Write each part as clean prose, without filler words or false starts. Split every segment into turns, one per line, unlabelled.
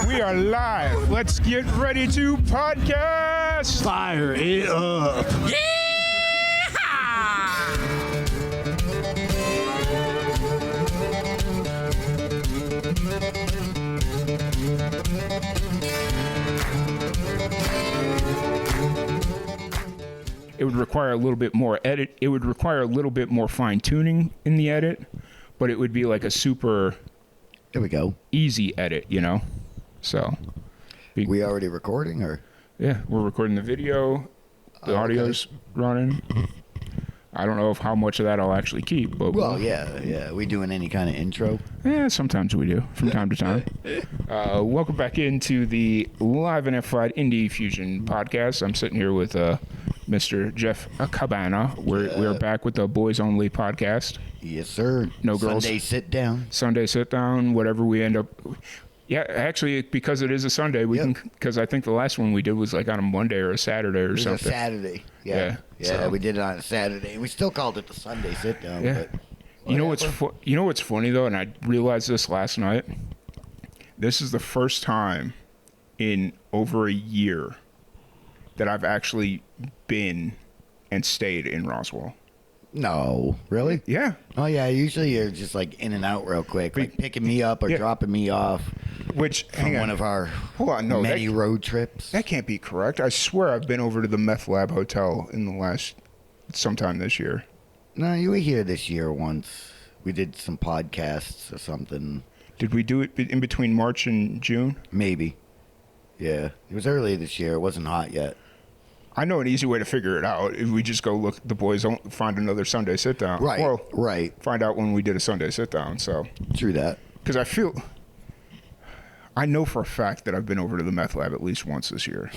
We are live. Let's get ready to podcast.
Fire it up.
It would require a little bit more edit. It would require a little bit more fine tuning in the edit, but it would be like a super
There we go.
easy edit, you know? So,
We already recording or?
yeah, we're recording the video. The audio's running. I don't know how much of that I'll actually keep, but
Well, yeah. We doing any kind of intro?
sometimes we do from time to time. Welcome back into the Live and Amplified Indiefusion Podcast. I'm sitting here with Mr. Jeff Cabana. We're back with the Boys Only podcast.
Yes, sir.
No girls.
Sunday sit down.
Sunday sit down, whatever we end up. Yeah, actually, because it is a Sunday, we can. Because I think the last one we did was like on a Monday or a Saturday or
It was
something.
a Saturday. Yeah,
so-
we did it on a Saturday. We still called it the Sunday sit down.
Yeah.
But
You know what's
whatever.
you know what's funny though, and I realized this last night. This is the first time in over a year that I've actually been and stayed in Roswell.
No, really?
Yeah,
Oh yeah. Usually you're just like in and out real quick, like picking me up or
Yeah.
dropping me off
which
from
hang on,
one of our
hold on, no,
many road trips.
that can't be correct. I swear I've been over to the Meth Lab Hotel in the last sometime this year.
No, you were here this year once. We did some podcasts or something.
Did we do it in between March and June?
Maybe. Yeah. It was early this year. It wasn't hot yet.
I know an easy way to figure it out. If we just go look, the boys don't find another Sunday sit down.
Right.
Well,
Right.
find out when we did a Sunday sit down. So,
True that.
because I know for a fact that I've been over to the Meth Lab at least once this year.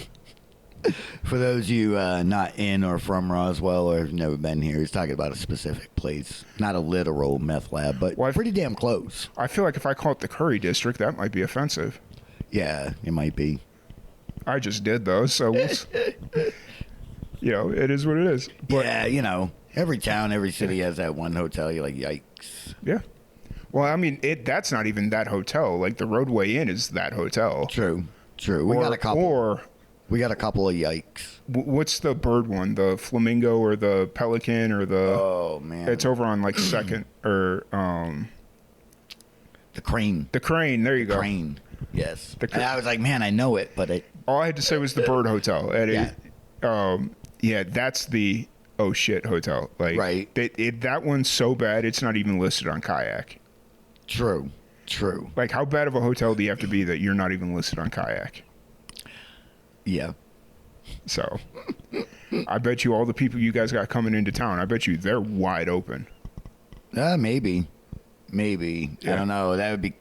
For those of you not in or from Roswell or have never been here, he's talking about a specific place. Not a literal meth lab, but
Well,
pretty damn close.
I feel like if I call it the Curry District, that might be offensive.
Yeah, it might be.
I just did though, so you know, it is what it is. But
Yeah, you know, every town, every city has that one hotel. You're like, yikes.
yeah. Well, I mean, that's not even that hotel. Like the Roadway Inn is that hotel.
True. We got a couple.
Or
We got a couple of yikes.
what's the bird one? The flamingo or the pelican or the?
Oh man,
It's over on like Second or
the crane.
the Crane. There you go.
Crane. Yes.
The
And I was like, man, I know it, but it.
All I had to say was the Bird Hotel. And
Yeah.
that's the oh shit hotel. Like
Right.
that one's so bad it's not even listed on Kayak.
True.
Like how bad of a hotel do you have to be that you're not even listed on Kayak?
Yeah.
So I bet you all the people you guys got coming into town, I bet you they're wide open.
Maybe. I
Yeah.
don't know. That would be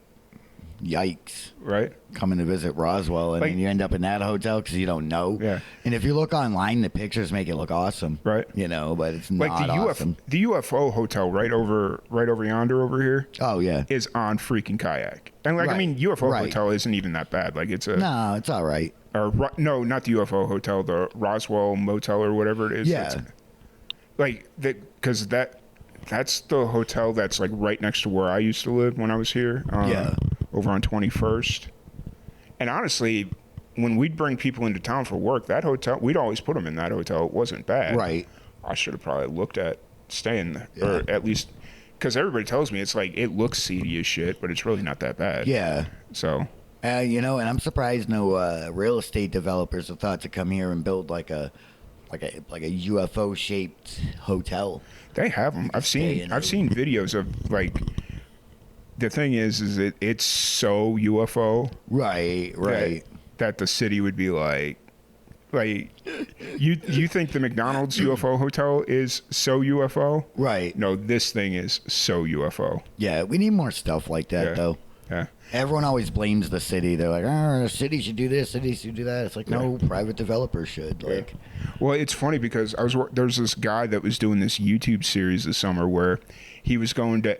yikes.
Right?
Coming to visit Roswell and
Like-
then you end up in that hotel because you don't know.
Yeah.
And if you look online, the pictures make it look awesome.
Right.
You know, but it's
Like
not
the
awesome.
the UFO hotel right over yonder over here
Oh yeah.
is on freaking Kayak. And like I
Right.
mean UFO
Right.
hotel isn't even that bad. Like it's a
No, it's all right.
no, not the UFO hotel, the Roswell motel or whatever it is.
Yeah.
It's- like because that's the hotel that's like right next to where I used to live when I was here.
Yeah.
Over on 21st. And honestly, when we'd bring people into town for work, that hotel, we'd always put them in that hotel. It wasn't bad.
Right.
I should have probably looked at staying there,
Yeah.
or at least, because everybody tells me it's like, it looks seedy as shit, but it's really not that bad.
Yeah.
So,
You know, and I'm surprised no real estate developers have thought to come here and build like a UFO shaped hotel.
they have them. I've seen videos of like, the thing is it's so UFO
Right.
that the city would be like you think the McDonald's UFO hotel is so UFO?
Right.
No, this thing is so UFO.
Yeah, we need more stuff like that
Yeah.
though.
Yeah.
Everyone always blames the city. They're like, the city should do this, city should do that. It's like, no, private developers should. Like,
Well, it's funny because there's this guy that was doing this YouTube series this summer where he was going to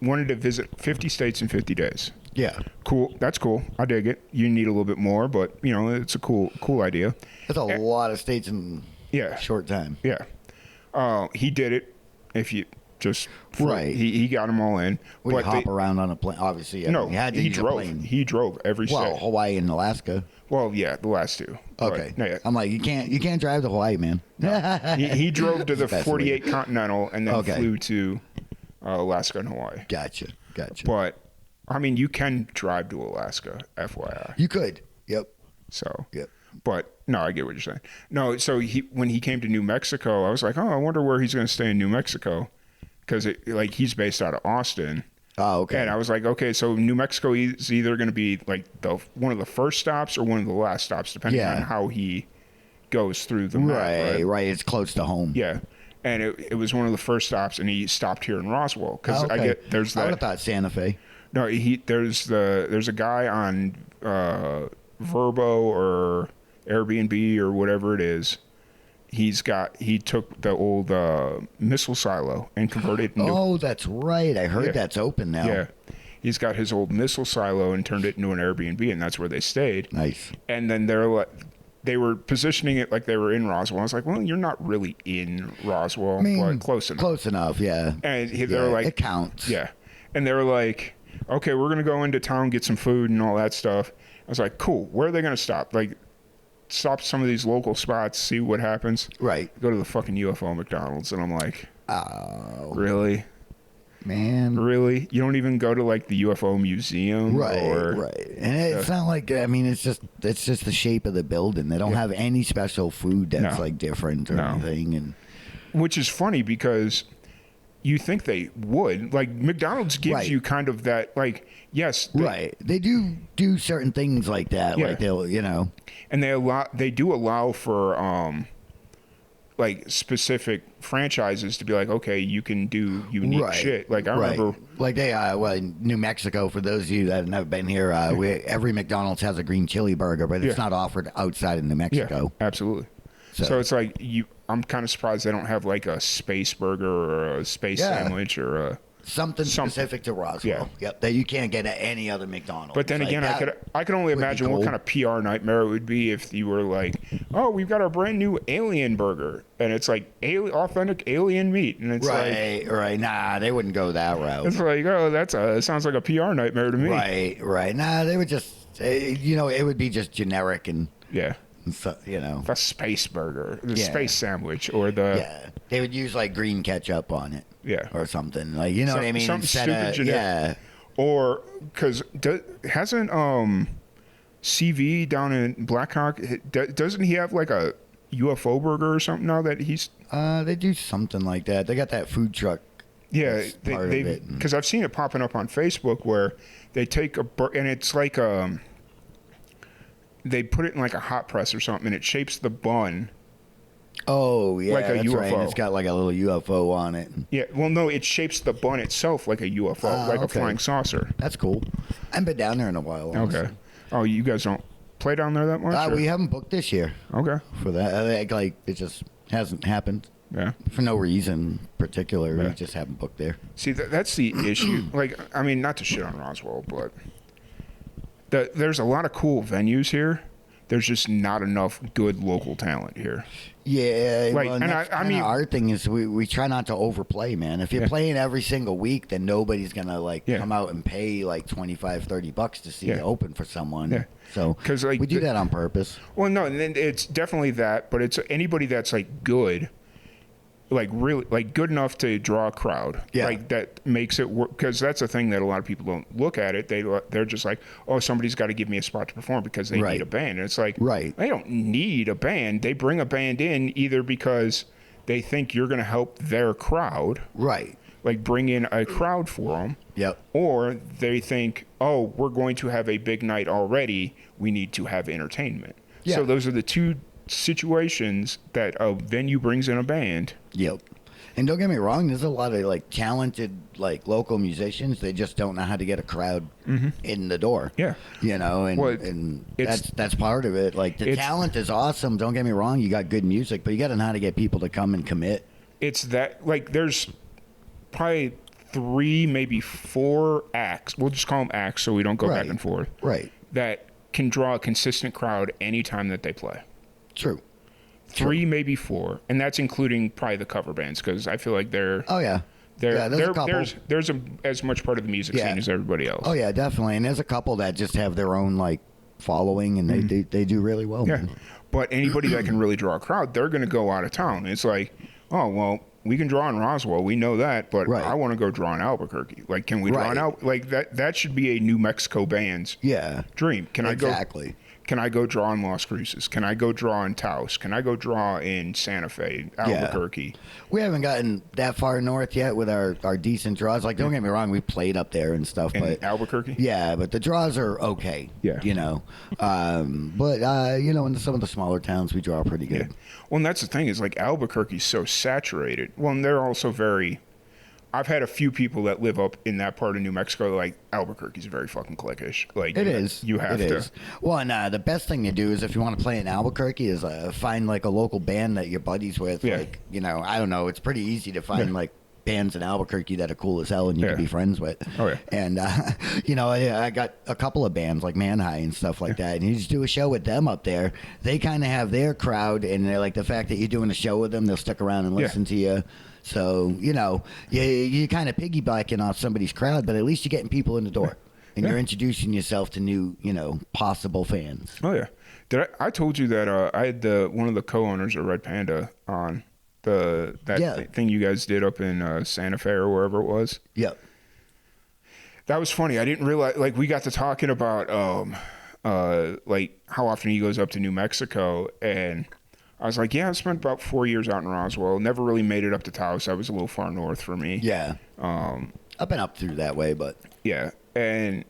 wanted to visit 50 states in 50 days.
yeah,
Cool. That's cool. I dig it. You need a little bit more, but you know, it's a cool idea.
that's a lot of states in
Yeah.
a short time.
Yeah. He did it. If you just
Right.
He got them all in.
We
But
hop around on a plane. Obviously,
no,
he had to
he
use a
drove.
plane.
He drove every
Well,
state.
Hawaii and Alaska.
Well, yeah, the last two.
Okay.
But, no, yeah.
I'm like, you can't drive to Hawaii, man.
He drove to the
Best
48 Continental and then
Okay.
flew to Alaska and Hawaii.
Gotcha.
But I mean, you can drive to Alaska, FYI.
You could. Yep.
So.
Yep.
But no, I get what you're saying. No, so when he came to New Mexico, I was like, oh, I wonder where he's going to stay in New Mexico, because he's based out of Austin.
Oh, okay.
And I was like, okay, so New Mexico is either going to be like one of the first stops or one of the last stops, depending on how he goes through the map.
Right. It's close to home.
Yeah. And it was one of the first stops, and he stopped here in Roswell because I would have
thought Santa Fe.
No, there's a guy on Verbo or Airbnb or whatever it is. He took the old missile silo and converted it into.
Oh, that's right. I heard that's open now.
Yeah. He's got his old missile silo and turned it into an Airbnb, and that's where they stayed.
Nice.
And then they were positioning it like they were in Roswell. I was like, well, you're not really in Roswell, but close enough.
Close enough, yeah.
And they were like,
it counts.
Yeah. And they were like, okay, we're going to go into town, get some food and all that stuff. I was like, cool. Where are they going to stop? Like, stop some of these local spots, see what happens.
Right.
Go to the fucking UFO McDonald's. And I'm like,
oh,
really?
Man.
Really? You don't even go to like the UFO museum?
Right. And it's not like, I mean, it's just the shape of the building. They don't have any special food that's like different or anything. And
which is funny because you think they would. Like, McDonald's gives you kind of that, like, yes.
They do certain things like that.
Yeah.
Like they'll,
And they do allow for like specific franchises to be like, okay, you can do unique shit. Like I remember,
like they in New Mexico. For those of you that have never been here, every McDonald's has a green chili burger, but it's not offered outside of New Mexico.
Yeah, absolutely. So it's like I'm kind of surprised they don't have like a space burger or a space sandwich or
something specific to Roswell.
Yeah.
Yep, that you can't get at any other McDonald's.
But then again, I could only imagine what kind of PR nightmare it would be if you were like, oh, we've got our brand new alien burger, and it's like authentic alien meat, and it's
right. Nah, they wouldn't go that route.
It's like, oh, it sounds like a PR nightmare to me.
Right. Nah, they would just, it would be just generic and so,
the space burger, the space sandwich, or
they would use like green ketchup on it.
Yeah.
Or something. Like, you know what I mean?
Something stupid generic. Or, because hasn't CV down in Blackhawk, doesn't he have like a UFO burger or something now that he's...
They do something like that. They got that food truck.
Yeah, because I've seen it popping up on Facebook where they take and it's like they put it in like a hot press or something, and it shapes the bun.
Oh, yeah,
like a
that's
UFO.
right. It's got like a little UFO on it.
Yeah, well, no, it shapes the bun itself like a UFO, like a flying saucer.
That's cool. I haven't been down there in a while. Honestly.
Okay. Oh, you guys don't play down there that much?
We haven't booked this year.
Okay.
For that. Like, it just hasn't happened.
Yeah.
For no reason particular. We just haven't booked there.
See, that's the issue. Like, I mean, not to shit on Roswell, but there's a lot of cool venues here. There's just not enough good local talent here.
Yeah,
like,
and I mean, our thing is we try not to overplay, man. If you're playing every single week, then nobody's gonna come out and pay like $25-$30 to see you open for someone. Yeah. So like, we do that on purpose.
Well, no, and it's definitely that, but it's anybody that's like good. Like really, like good enough to draw a crowd.
Yeah.
Like that makes it work, because that's the thing that a lot of people don't look at it. They're just like, oh, somebody's got to give me a spot to perform because they need a band. And it's like, they don't need a band. They bring a band in either because they think you're going to help their crowd.
Right.
Like bring in a crowd for them.
Yep.
Or they think, oh, we're going to have a big night already. We need to have entertainment. Yeah. So those are the two situations that a venue brings in a band.
Yep. And don't get me wrong, there's a lot of like talented like local musicians. They just don't know how to get a crowd in the door.
Yeah.
You know, and that's part of it. Like the talent is awesome. Don't get me wrong, you got good music, but you got to know how to get people to come and commit.
It's that like there's probably 3, maybe 4 acts. We'll just call them acts so we don't go back and forth.
Right.
That can draw a consistent crowd anytime that they play.
True.
3, maybe 4, and that's including probably the cover bands, because I feel like they're There's as much part of the music scene as everybody else.
Oh yeah, definitely. And there's a couple that just have their own like following, and they do really well.
Yeah,
man.
But anybody that can really draw a crowd, they're going to go out of town. It's like, oh well, we can draw in Roswell, we know that, but I want to go draw in Albuquerque. Like, can we draw in like that should be a New Mexico band's dream. Can I go draw in Las Cruces? Can I go draw in Taos? Can I go draw in Santa Fe, Albuquerque?
Yeah. We haven't gotten that far north yet with our decent draws. Like, don't get me wrong, we played up there and stuff. But
Albuquerque?
Yeah, but the draws are okay. Yeah. You know. But, you know, in some of the smaller towns, we draw pretty good.
Yeah. Well, and that's the thing is, like, Albuquerque's so saturated. Well, and they're also very... I've had a few people that live up in that part of New Mexico, like, Albuquerque's very fucking cliquish. Like,
it is.
You have to.
Well, and the best thing to do is if you want to play in Albuquerque is find, like, a local band that you're buddies with. Yeah. Like, you know, I don't know. It's pretty easy to find, like, bands in Albuquerque that are cool as hell and you can be friends with. Oh, yeah. And, you know, I got a couple of bands like Man High and stuff like that. And you just do a show with them up there. They kind of have their crowd, and they're like, the fact that you're doing a show with them, they'll stick around and listen to you. So, you know, you're kind of piggybacking off somebody's crowd, but at least you're getting people in the door. And you're introducing yourself to new, you know, possible fans.
Oh, yeah. I told you that I had one of the co-owners of Red Panda on thing you guys did up in Santa Fe or wherever it was.
Yep.
That was funny. I didn't realize, like, we got to talking about, like, how often he goes up to New Mexico, and... I was like, I spent about 4 years out in Roswell. Never really made it up to Taos. That was a little far north for me.
Yeah. I've been up through that way, but...
Yeah. And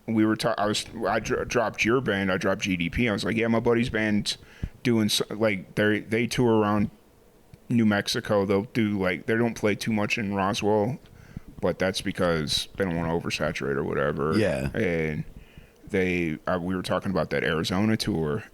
we were I dropped your band. I dropped GDP. I was like, my buddy's band's doing... Like, they tour around New Mexico. They'll do, like... They don't play too much in Roswell, but that's because they don't want to oversaturate or whatever.
Yeah.
And we were talking about that Arizona tour...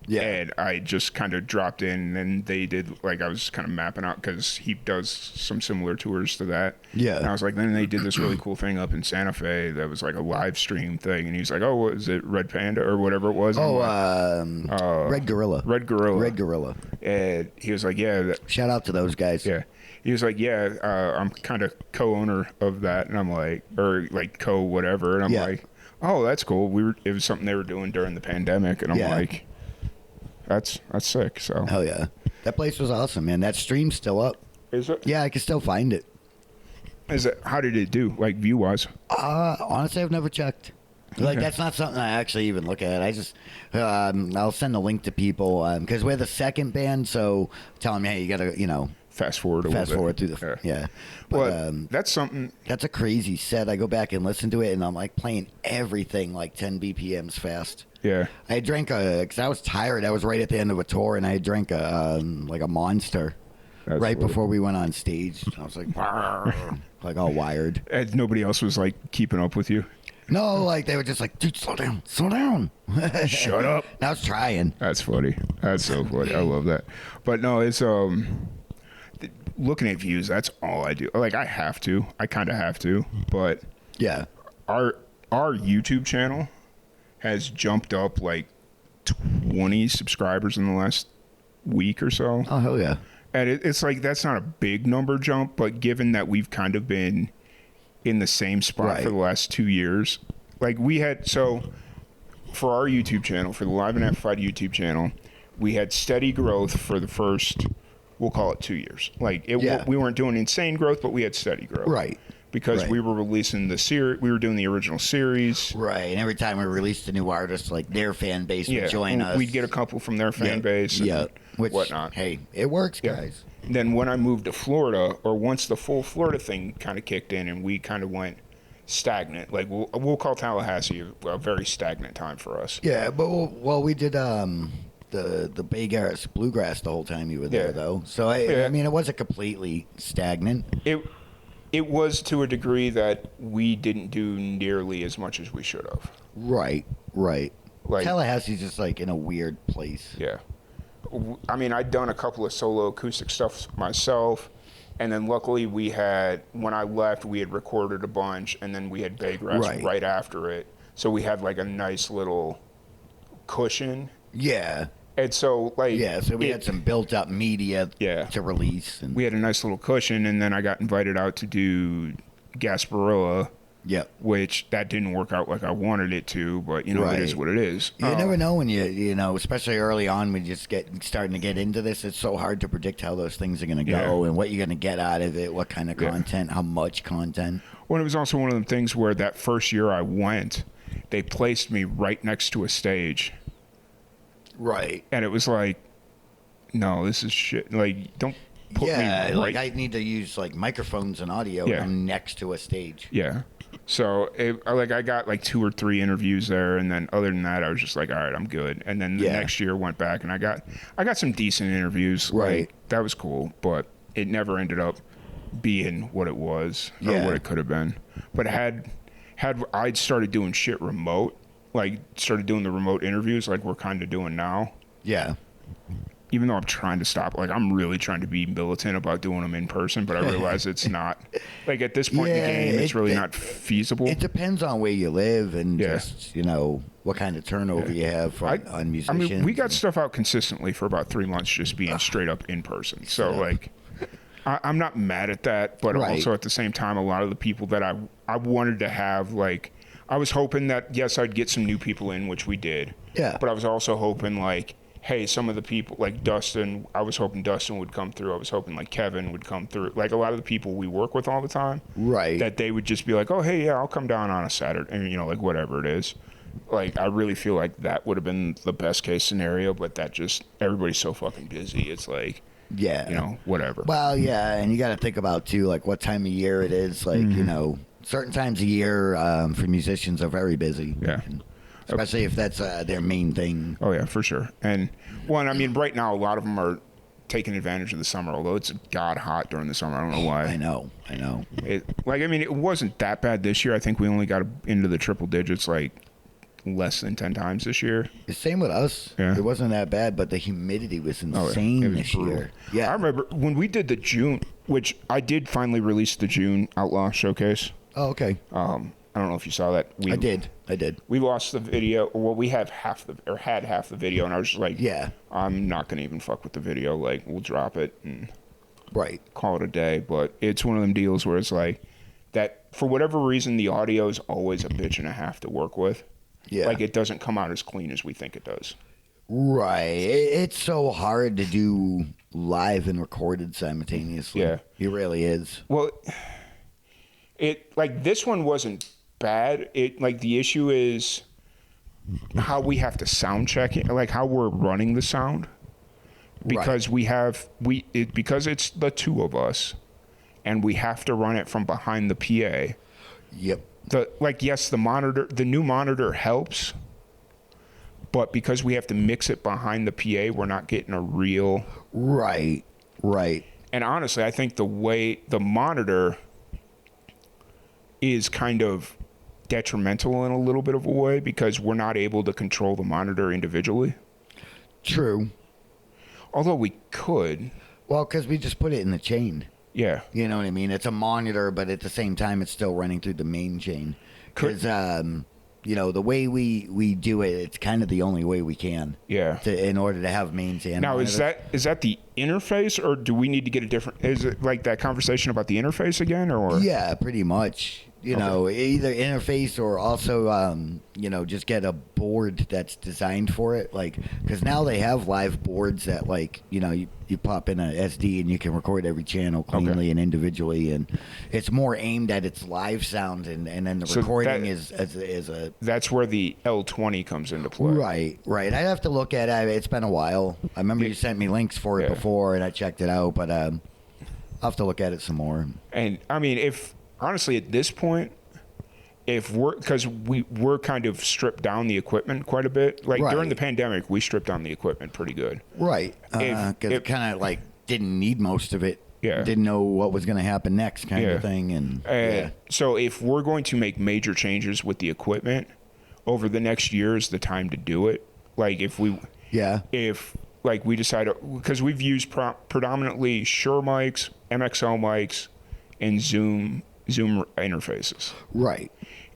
Yeah. And I just kind of dropped in, and they did, like, I was kind of mapping out because he does some similar tours to that. Yeah. And I was like, then they did this really cool thing up in Santa Fe that was like a live stream thing. And he's like, oh, what is it, Red Panda or whatever it was?
Red Gorilla.
Red Gorilla.
Red Gorilla.
And he was like,
shout out to those guys.
Yeah. He was like, I'm kind of co-owner of that. And I'm like, or like co-whatever. And I'm like, oh, that's cool. It was something they were doing during the pandemic. And I'm like... That's sick. So
hell yeah, that place was awesome, man. That stream's still up.
Is it?
Yeah, I can still find it.
Is it? How did it do? Like view wise?
Honestly, I've never checked. Like that's not something I actually even look at. I just I'll send a link to people because we're the second band, so tell them, hey, you gotta
fast forward
through the
But, that's something.
That's a crazy set. I go back and listen to it, and I'm like playing everything like 10 BPMs fast.
Yeah.
I drank because I was tired. I was right at the end of a tour, and I drank a Monster before we went on stage. I was like, like all wired.
And nobody else was like keeping up with you.
No, like they were just like, dude, slow down.
Shut up.
I was trying.
That's funny. That's so funny. I love that. But no, it's looking at views. That's all I do. Like I have to. I kind of have to. But
yeah,
our YouTube channel has jumped up like 20 subscribers in the last week or so.
Oh, hell yeah.
And it's like, that's not a big number jump, but given that we've kind of been in the same spot for the last 2 years, like so for our YouTube channel, for the Live and Amplified YouTube channel, we had steady growth for the first, we'll call it 2 years. Like we weren't doing insane growth, but we had steady growth.
Right.
Because we were releasing the series, we were doing the original series.
Right, and every time we released a new artist, like their fan base would join us.
We'd get a couple from their fan base and whatnot.
Hey, it works, guys.
And then when I moved to Florida, or once the full Florida thing kind of kicked in and we kind of went stagnant, like we'll call Tallahassee a very stagnant time for us.
Yeah, but we did the bluegrass the whole time you were there, though. So, I mean, it wasn't completely stagnant.
It was to a degree that we didn't do nearly as much as we should have.
Right. Like, Tallahassee's just like in a weird place.
Yeah. I mean, I'd done a couple of solo acoustic stuff myself, and then luckily when I left, we had recorded a bunch, and then we had Baygrass right after it. So we had like a nice little cushion.
Yeah.
And so, like...
Yeah, so we had some built-up media to release. And we
had a nice little cushion, and then I got invited out to do Gasparilla, which that didn't work out like I wanted it to, but, you know, it is what it is.
You never know when you know, especially early on when you just starting to get into this, it's so hard to predict how those things are going to go and what you're going to get out of it, what kind of content, how much content.
Well, it was also one of the things where that first year I went, they placed me right next to a stage.
Right.
And it was like, no, this is shit. Like, don't put me right.
Like I need to use like microphones and audio and I'm next to a stage.
Yeah. So, I got like 2 or 3 interviews there, and then other than that, I was just like, all right, I'm good. And then the next year went back, and I got some decent interviews.
Right.
Like, that was cool, but it never ended up being what it was or what it could have been. But had I'd started doing shit remote, like started doing the remote interviews like we're kind of doing now.
Yeah.
Even though I'm trying to stop, like I'm really trying to be militant about doing them in person, but I realize it's not, like at this point in the game, it's really not feasible.
It depends on where you live and just, you know, what kind of turnover you have on musicians. I mean,
we got stuff out consistently for about 3 months just being straight up in person. So like, I'm not mad at that, but also at the same time, a lot of the people that I wanted to have, like, I was hoping that, yes, I'd get some new people in, which we did.
Yeah.
But I was also hoping like, hey, some of the people like Dustin, I was hoping Dustin would come through. I was hoping like Kevin would come through. Like a lot of the people we work with all the time.
Right.
That they would just be like, oh, hey, yeah, I'll come down on a Saturday. And, you know, like whatever it is. Like, I really feel like that would have been the best case scenario, but that just, everybody's so fucking busy. It's like, you know, whatever.
Well, yeah, and you got to think about too, like what time of year it is. Like, you know, certain times of year for musicians are very busy.
Yeah.
Especially if that's their main thing.
Oh, yeah, for sure. And, one, I mean, right now, a lot of them are taking advantage of the summer, although it's god hot during the summer. I don't know why.
I know.
It wasn't that bad this year. I think we only got into the triple digits, like, less than 10 times this year.
The same with us.
Yeah.
It wasn't that bad, but the humidity was insane this year. Yeah.
I remember when we did the June, which I did finally release the June Outlaw Showcase.
Oh, okay.
I don't know if you saw that.
I did.
We lost the video. Well, we have had half the video, and I was just like, I'm not going to even fuck with the video. Like, we'll drop it and call it a day. But it's one of them deals where it's like that, for whatever reason, the audio is always a bitch and a half to work with. Yeah. Like, it doesn't come out as clean as we think it does.
Right. It's so hard to do live and recorded simultaneously.
Yeah.
It really is.
Well, like, this one wasn't bad. Like, the issue is how we have to sound check it, like how we're running the sound, because because it's the two of us and we have to run it from behind the PA.
Yep.
Yes, the new monitor helps, but because we have to mix it behind the PA, we're not getting a real
right.
And honestly, I think the way the monitor is kind of detrimental in a little bit of a way, because we're not able to control the monitor individually.
True.
Although we could.
Well, because we just put it in the chain.
Yeah.
You know what I mean? It's a monitor, but at the same time, it's still running through the main chain. Because, you know, the way we do it, it's kind of the only way we can.
Yeah.
In order to have mains and
now,
monitor.
is that the interface, or do we need to get a different? Is it like that conversation about the interface again, or?
Yeah, pretty much. You know, either interface or also, you know, just get a board that's designed for it. Like, because now they have live boards that, like, you know, you pop in a SD and you can record every channel cleanly and individually, and it's more aimed at its live sound, and then the recording is a.
That's where the L20 comes into play.
Right. I have to look at it. It's been a while. I remember you sent me links for it before, and I checked it out, but I'll have to look at it some more.
And I mean, honestly, at this point, because we're kind of stripped down the equipment quite a bit. Like during the pandemic, we stripped down the equipment pretty good.
Right. Because it kind of like didn't need most of it.
Yeah.
Didn't know what was going to happen next kind of thing. And
so if we're going to make major changes with the equipment over the next year is the time to do it. Like if we decide, because we've used predominantly Shure mics, MXL mics, and Zoom interfaces.
Right.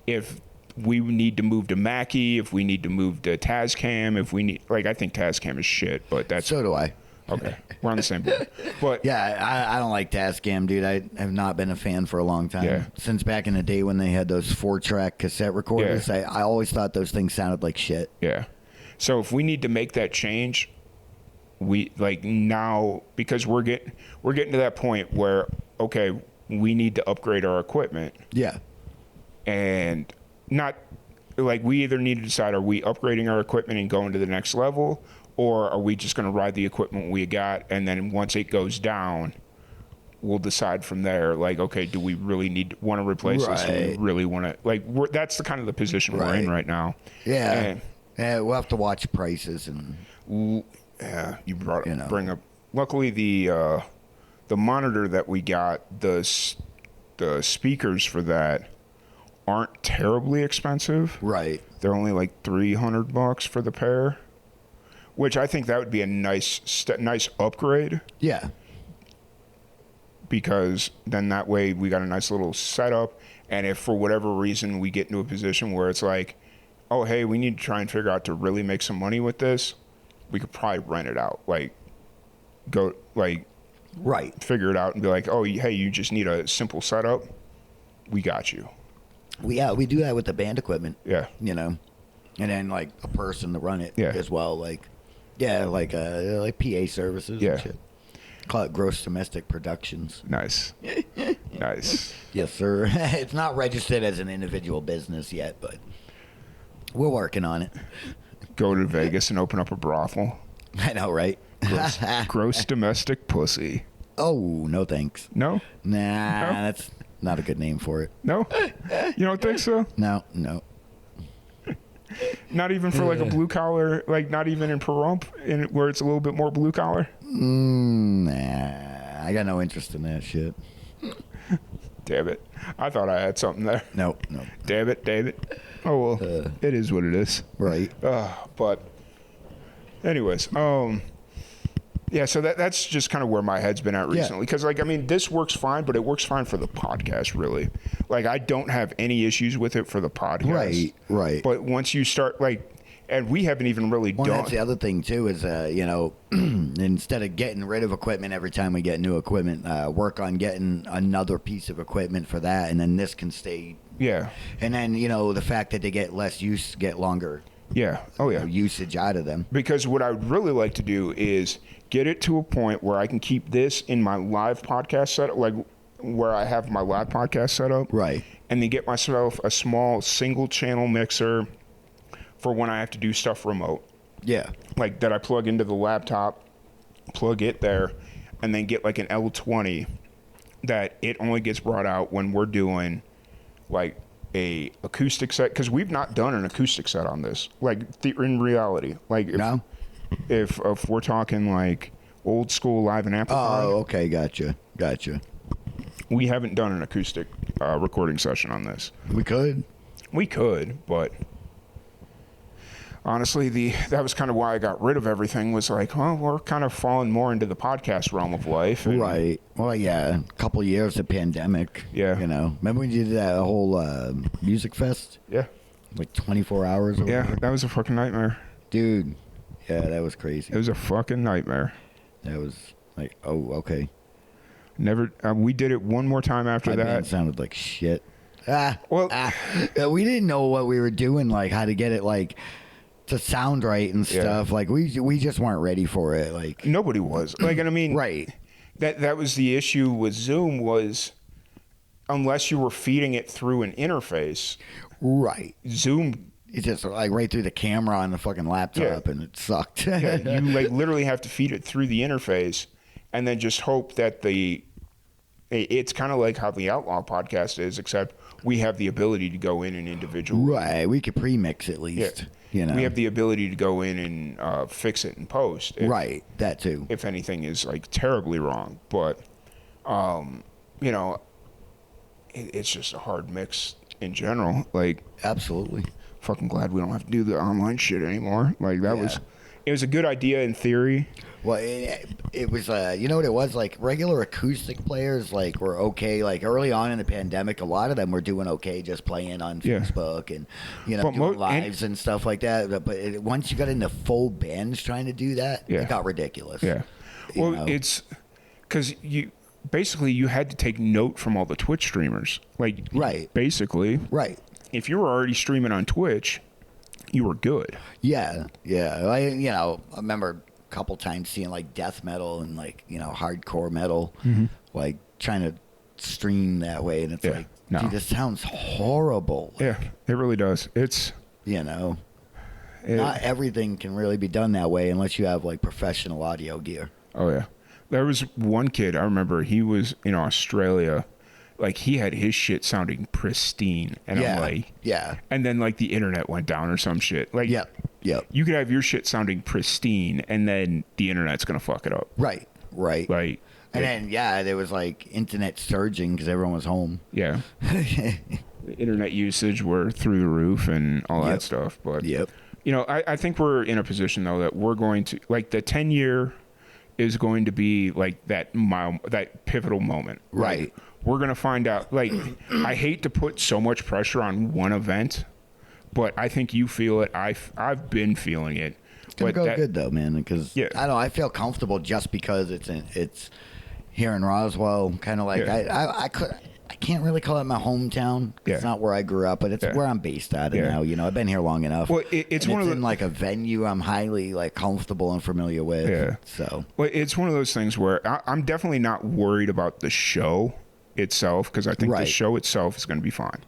If we need to move to Mackie, if we need to move to Tascam, if we need, like, I think Tascam is shit, but that's...
So do I.
Okay, we're on the same board. But
yeah, I don't like Tascam, dude. I have not been a fan for a long time.
Yeah.
Since back in the day when they had those 4-track cassette recorders,
Yeah.
I always thought those things sounded like shit.
Yeah. So if we need to make that change, we like now, because we're getting to that point where, okay, we need to upgrade our equipment.
Yeah.
And not like, we either need to decide, are we upgrading our equipment and going to the next level, or are we just going to ride the equipment we got, and then once it goes down, we'll decide from there, like, okay, do we really want to replace this? Do we really want to, like, that's the kind of the position we're in right now.
Yeah. Yeah, we'll have to watch prices and...
Yeah, bring up. Luckily, the monitor that we got, the speakers for that aren't terribly expensive.
Right.
They're only like $300 for the pair, which I think that would be a nice upgrade.
Yeah.
Because then that way we got a nice little setup, and if for whatever reason we get into a position where it's like, oh, hey, we need to try and figure out to really make some money with this, we could probably rent it out. Like, go, like,
right,
figure it out and be like, oh, hey, you just need a simple setup. We got you.
We do that with the band equipment.
Yeah.
You know, and then like a person to run it
yeah.
as well. Like PA services.
Yeah.
And shit. Call it gross domestic productions.
Nice. Nice.
Yes, sir. It's not registered as an individual business yet, but we're working on it.
Go to Vegas and open up a brothel.
I know, right?
Gross domestic pussy.
Oh, no thanks.
No?
Nah, that's not a good name for it.
No? You don't think so?
No.
Not even for like a blue collar, like not even in Pahrump, where it's a little bit more blue collar?
Nah, I got no interest in that shit.
Damn it. I thought I had something there.
No.
Damn it. Oh, well, it is what it is.
Right.
But anyways, yeah, so that's just kind of where my head's been at recently. Because, like, I mean, this works fine, but it works fine for the podcast, really. Like, I don't have any issues with it for the podcast.
Right.
But once you start, like, and we haven't even really done...
That's the other thing, too, is, instead of getting rid of equipment every time we get new equipment, work on getting another piece of equipment for that, and then this can stay...
Yeah.
And then, the fact that they get less use, get longer...
Yeah. Oh, yeah.
Usage out of them.
Because what I would really like to do is get it to a point where I can keep this in my live podcast setup, like where I have my live podcast set up.
Right.
And then get myself a small single channel mixer for when I have to do stuff remote.
Yeah.
Like that I plug into the laptop, plug it there, and then get like an L20 that it only gets brought out when we're doing like a acoustic set, because we've not done an acoustic set on this, like in reality, like if we're talking like old school live and amplified.
Oh, okay, gotcha.
We haven't done an acoustic recording session on this.
We could,
but honestly, that was kind of why I got rid of everything. Was like, well, we're kind of falling more into the podcast realm of life.
Right. Well, yeah, a couple years of pandemic.
Yeah.
Remember when you did that whole music fest?
Yeah.
Like 24 hours or whatever?
That was a fucking nightmare.
Dude. Yeah, that was crazy.
It was a fucking nightmare.
That was like, oh, okay.
Never. We did it one more time after that.
It sounded like shit.
We
didn't know what we were doing, like how to get it like to sound right and stuff. Yeah. Like we just weren't ready for it. Like
nobody was. Like, and I mean,
right.
That was the issue with Zoom, was unless you were feeding it through an interface.
Right.
Zoom.
It's just like right through the camera on the fucking laptop, and it sucked.
Yeah, you like literally have to feed it through the interface, and then just hope that it's kind of like how the Outlaw podcast is, except we have the ability to go in and individually.
Right, we could pre-mix at least. Yeah.
We have the ability to go in and fix it in post.
Right, that too.
If anything is like terribly wrong, but it's just a hard mix in general. Like,
absolutely.
Fucking glad we don't have to do the online shit anymore. Like that was, it was a good idea in theory.
Well, it was, you know what it was? Like, regular acoustic players, like, were okay. Like, early on in the pandemic, a lot of them were doing okay just playing on Facebook and, you know, doing lives and stuff like that. But once you got into full bands trying to do that, it got ridiculous.
Yeah. Well, it's because you had to take note from all the Twitch streamers. Like, basically. Right. If you were already streaming on Twitch, you were good.
Yeah. Yeah. I remember couple times seeing like death metal and like, you know, hardcore metal, like trying to stream that way, and it's like, dude, this sounds horrible. Like,
it really does. It's,
you know, not everything can really be done that way unless you have like professional audio gear.
Oh yeah, there was one kid I remember. He was in Australia. Like, he had his shit sounding pristine, and I'm like, and then like the internet went down or some shit. Like, you could have your shit sounding pristine, and then the internet's gonna fuck it up.
Right. Like, and then there was like internet surging because everyone was home. Yeah.
The internet usage were through the roof and all that stuff. But you know, I think we're in a position though that we're going to, like, the 10-year is going to be like that pivotal moment. Right. Like, we're going to find out. Like, I hate to put so much pressure on one event, but I think you feel it. I've been feeling it.
It's going to go good, though, man, because I don't know, I feel comfortable just because it's here in Roswell, kind of like, I can't really call it my hometown. It's not where I grew up, but it's where I'm based out of now. You know, I've been here long enough. Well, it's in like a venue I'm highly like comfortable and familiar with. Yeah. So,
well, it's one of those things where I'm definitely not worried about the show itself, because I think the show itself is going to be fine,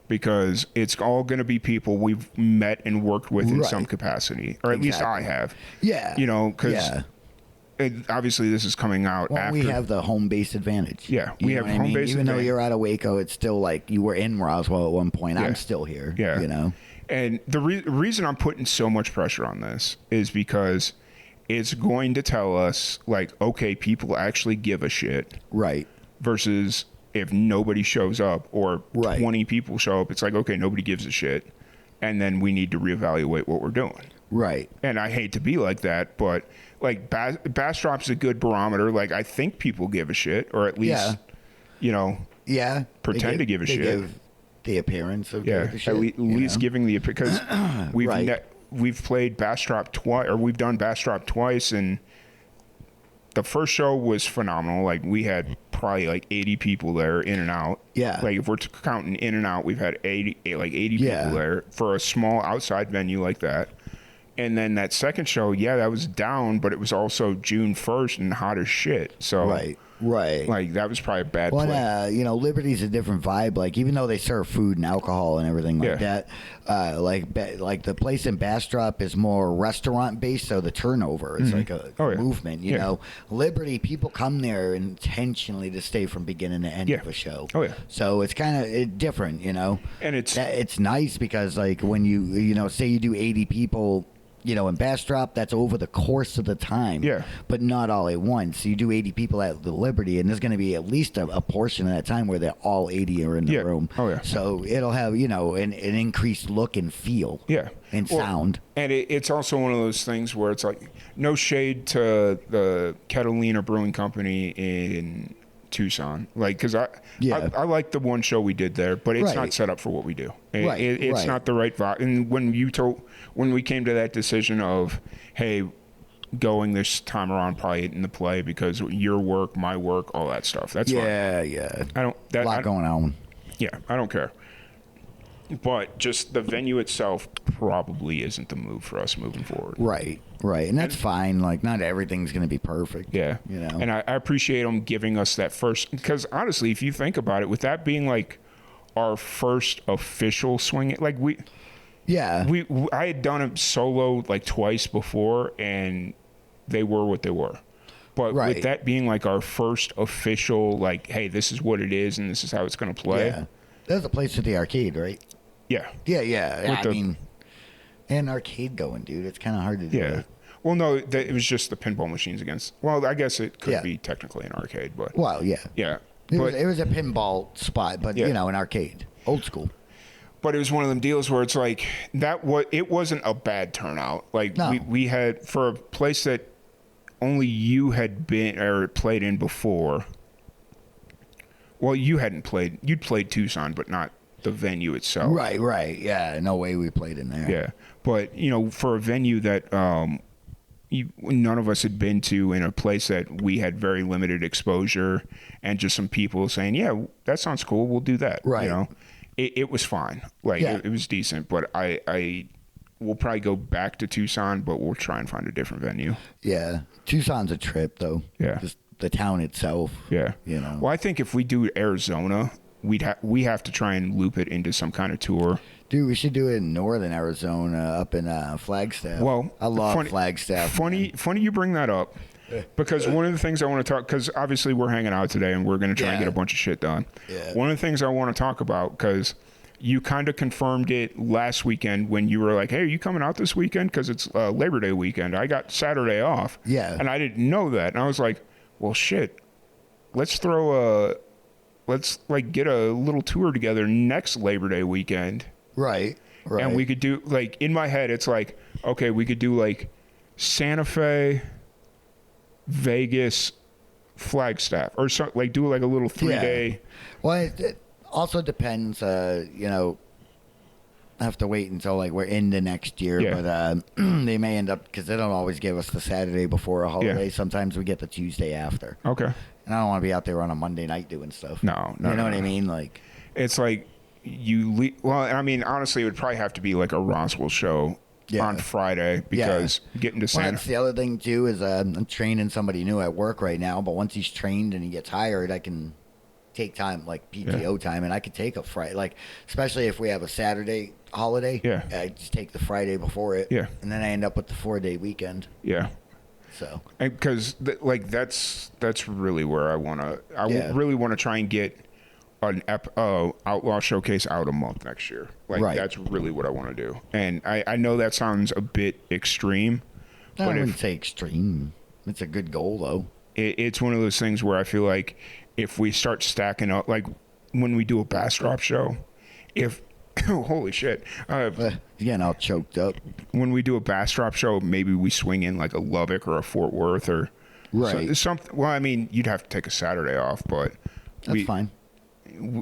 because it's all going to be people we've met and worked with in some capacity, or at least I have. Yeah. You know, because obviously this is coming out after.
We have the home base advantage.
Yeah, we have home base.
Even though you're out of Waco, it's still like you were in Roswell at one point. I'm still here. Yeah. You know,
and the reason I'm putting so much pressure on this is because it's going to tell us, like, okay, people actually give a shit. Right. Versus if nobody shows up, or 20 people show up, it's like, okay, nobody gives a shit, and then we need to reevaluate what we're doing. Right. And I hate to be like that, but like Bastrop's a good barometer. Like, I think people give a shit, or at least, you know, pretend to give a shit.
Give the appearance of giving a shit.
At least giving the, because we've played Bastrop twice, or we've done Bastrop twice, and the first show was phenomenal. Like, we had probably like 80 people there, in and out. Yeah. Like, if we're counting in and out, we've had 80 people there for a small outside venue like that. And then that second show, that was down, but it was also June 1st and hot as shit. So like, that was probably a bad play.
You know, Liberty's a different vibe. Like, even though they serve food and alcohol and everything like that, like the place in Bastrop is more restaurant based, so the turnover is like a movement. You know, Liberty, people come there intentionally to stay from beginning to end of a show. Oh yeah. So it's kind of different, you know. And it's nice because, like, when you know, say you do 80 people. You know, in Bastrop, that's over the course of the time. Yeah. But not all at once. So you do 80 people at the Liberty, and there's going to be at least a portion of that time where they're all 80 are in the room. Oh, yeah. So it'll have, you know, an increased look and feel. Yeah. And sound.
And it's also one of those things where it's like, no shade to the Catalina Brewing Company in Tucson, like, because I like the one show we did there, but it's not set up for what we do. It's not the right vibe. And when we came to that decision of, hey, going this time around probably in the play because your work, my work, all that stuff. That's fine.
Yeah. A lot going on.
Yeah, I don't care. But just the venue itself probably isn't the move for us moving forward.
Right. And that's fine. Like, not everything's going to be perfect. Yeah. You know.
And I appreciate them giving us that first, because honestly, if you think about it, with that being like our first official swing, like I had done it solo like twice before, and they were what they were. But with that being like our first official, like, hey, this is what it is and this is how it's going to play.
Yeah. There's a place at the arcade, right?
Yeah.
Yeah. I mean, an arcade going, dude. It's kind of hard to do. Yeah.
Well, no, it was just the pinball machines against. Well, I guess it could be technically an arcade, but.
Well, yeah.
Yeah.
It was a pinball spot, but, you know, an arcade. Old school.
But it was one of them deals where it's like it wasn't a bad turnout. Like we had, for a place that only you had been or played in before. Well, you'd played Tucson, but not the venue itself.
Right. Yeah, no way we played in there.
Yeah, but for a venue that none of us had been to, in a place that we had very limited exposure, and just some people saying, "Yeah, that sounds cool. We'll do that."
Right.
It was fine. Like it was decent, but I will probably go back to Tucson, but we'll try and find a different venue.
Yeah, Tucson's a trip though.
Yeah,
just the town itself.
Yeah, Well, I think if we do Arizona, we have to try and loop it into some kind of tour.
Dude, we should do it in northern Arizona, up in Flagstaff.
Well,
I love Flagstaff.
Funny you bring that up, because one of the things I want to talk, because obviously we're hanging out today and we're going to try and get a bunch of shit done.
Yeah.
One of the things I want to talk about, because you kind of confirmed it last weekend when you were like, "Hey, are you coming out this weekend? Because it's Labor Day weekend. I got Saturday off."
Yeah.
And I didn't know that, and I was like, "Well, shit, let's get a little tour together next Labor Day weekend."
Right.
And we could do, like, in my head, it's like, okay, we could do like Santa Fe, Vegas, Flagstaff, or so, like do like a little 3-day.
Well, it also depends. I have to wait until like we're into next year, but they may end up, because they don't always give us the Saturday before a holiday. Yeah. Sometimes we get the Tuesday after.
Okay.
And I don't want to be out there on a Monday night doing stuff.
No.
You know what I mean? Like,
it's like well, I mean, honestly, it would probably have to be like a Roswell show on Friday, because getting to Santa.
That's the other thing too, is I'm training somebody new at work right now, but once he's trained and he gets hired, I can take time, like PTO time, and I could take a Friday, like, especially if we have a Saturday holiday.
Yeah.
I just take the Friday before it.
Yeah.
And then I end up with the 4-day weekend.
Yeah.
So.
Because that's really where I want to. Really want to try and get an Outlaw Showcase out a month next year. Like, that's really what I want to do. And I know that sounds a bit extreme.
I wouldn't say extreme. It's a good goal, though.
It's one of those things where I feel like if we start stacking up, like when we do a bass drop show, holy shit.
Getting all choked up.
When we do a bass drop show, maybe we swing in like a Lubbock or a Fort Worth or something. Well, I mean, you'd have to take a Saturday off, but
that's fine.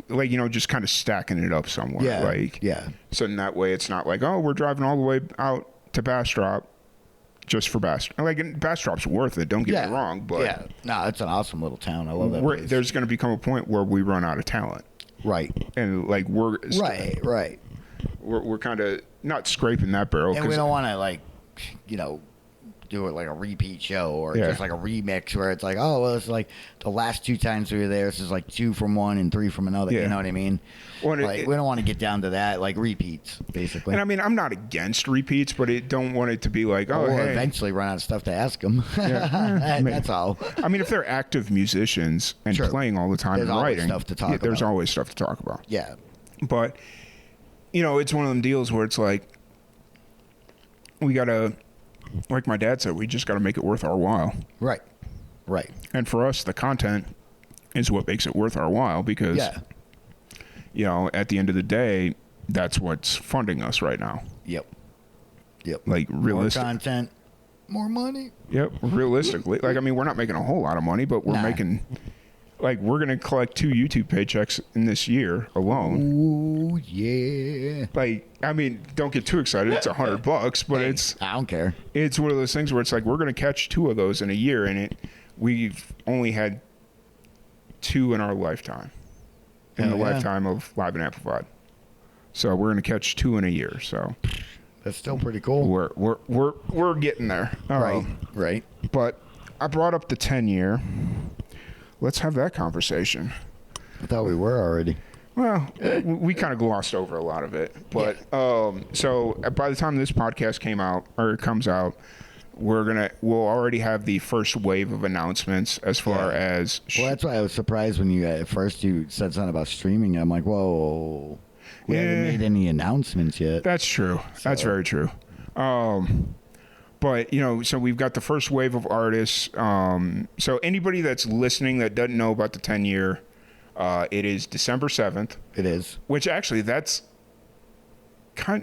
Like, just kind of stacking it up somewhere.
Yeah.
Like,
yeah.
So in that way, it's not like, oh, we're driving all the way out to bass drop just for bass. Like, bass drop's worth it. Don't get me wrong, but
no, it's an awesome little town. I love that.
There's going to become a point where we run out of talent.
Right.
And like we're kind of not scraping that barrel.
And we don't want to, like, do it like a repeat show or just like a remix where it's like, oh, well, it's like the last 2 times we were there, this is like 2 from one and 3 from another. You know what I mean? Well, like, we don't want to get down to that, like repeats, basically.
And I mean, I'm not against repeats, but don't want it to be like, oh,
we'll
hey.
eventually run out of stuff to ask them. That's all.
I mean, if they're active musicians and playing all the time and writing, there's always stuff to talk about.
Yeah.
But, it's one of them deals where it's like, we got to, like my dad said, we just got to make it worth our while.
Right.
And for us, the content is what makes it worth our while, because, at the end of the day, that's what's funding us right now.
Yep.
Like, realistic.
More content, more money.
Yep. Realistically. Like, I mean, we're not making a whole lot of money, but we're making, like, we're going to collect 2 YouTube paychecks in this year alone.
Ooh, yeah.
Like, I mean, don't get too excited. It's $100, but
I don't care.
It's one of those things where it's like, we're going to catch 2 of those in a year, and we've only had 2 in our lifetime. In the lifetime of Live and Amplified. So we're going to catch 2 in a year. So
that's still pretty cool.
We're getting there.
Right.
But I brought up the 10-year. Let's have that conversation.
I thought we were already.
Well, we kind of glossed over a lot of it. But so by the time this podcast comes out, we'll already have the first wave of announcements as far as.
Well, that's why I was surprised when at first you said something about streaming. I'm like, whoa, we haven't made any announcements yet.
That's true. So. That's very true. But, so we've got the first wave of artists. So anybody that's listening that doesn't know about the 10-year, it is December 7th.
It is.
Which actually, that's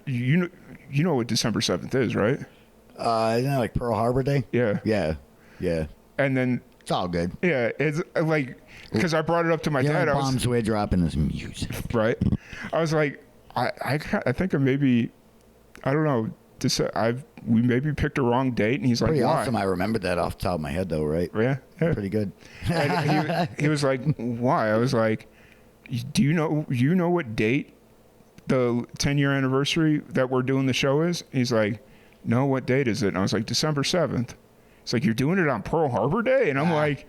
you know what December 7th is, right?
Like Pearl Harbor Day?
Yeah. And then...
It's all good.
Yeah, it's like... Because I brought it up to my dad.
Bombs we're dropping this music.
Right? I was like, I think maybe... I don't know. We maybe picked a wrong date, and he's like,
pretty
why?
Awesome. I remembered that off the top of my head, though, right?
Yeah.
Pretty good.
And he was like, why? I was like, do you know what date the 10-year anniversary that we're doing the show is? He's like, no, what date is it? And I was like, December 7th. It's like, you're doing it on Pearl Harbor Day? And I'm like,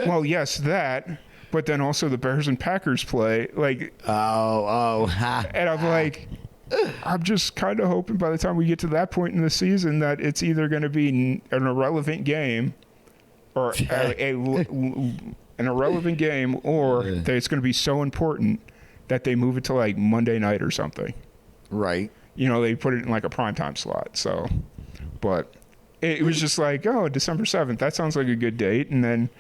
well, yes, that, but then also the Bears and Packers play. Like, and I'm like... I'm just kind of hoping by the time we get to that point in the season that it's either going to be an irrelevant game or an irrelevant game, or that it's going to be so important that they move it to like Monday night or something.
Right.
They put it in like a primetime slot. So, but it was just like, oh, December 7th. That sounds like a good date. And then,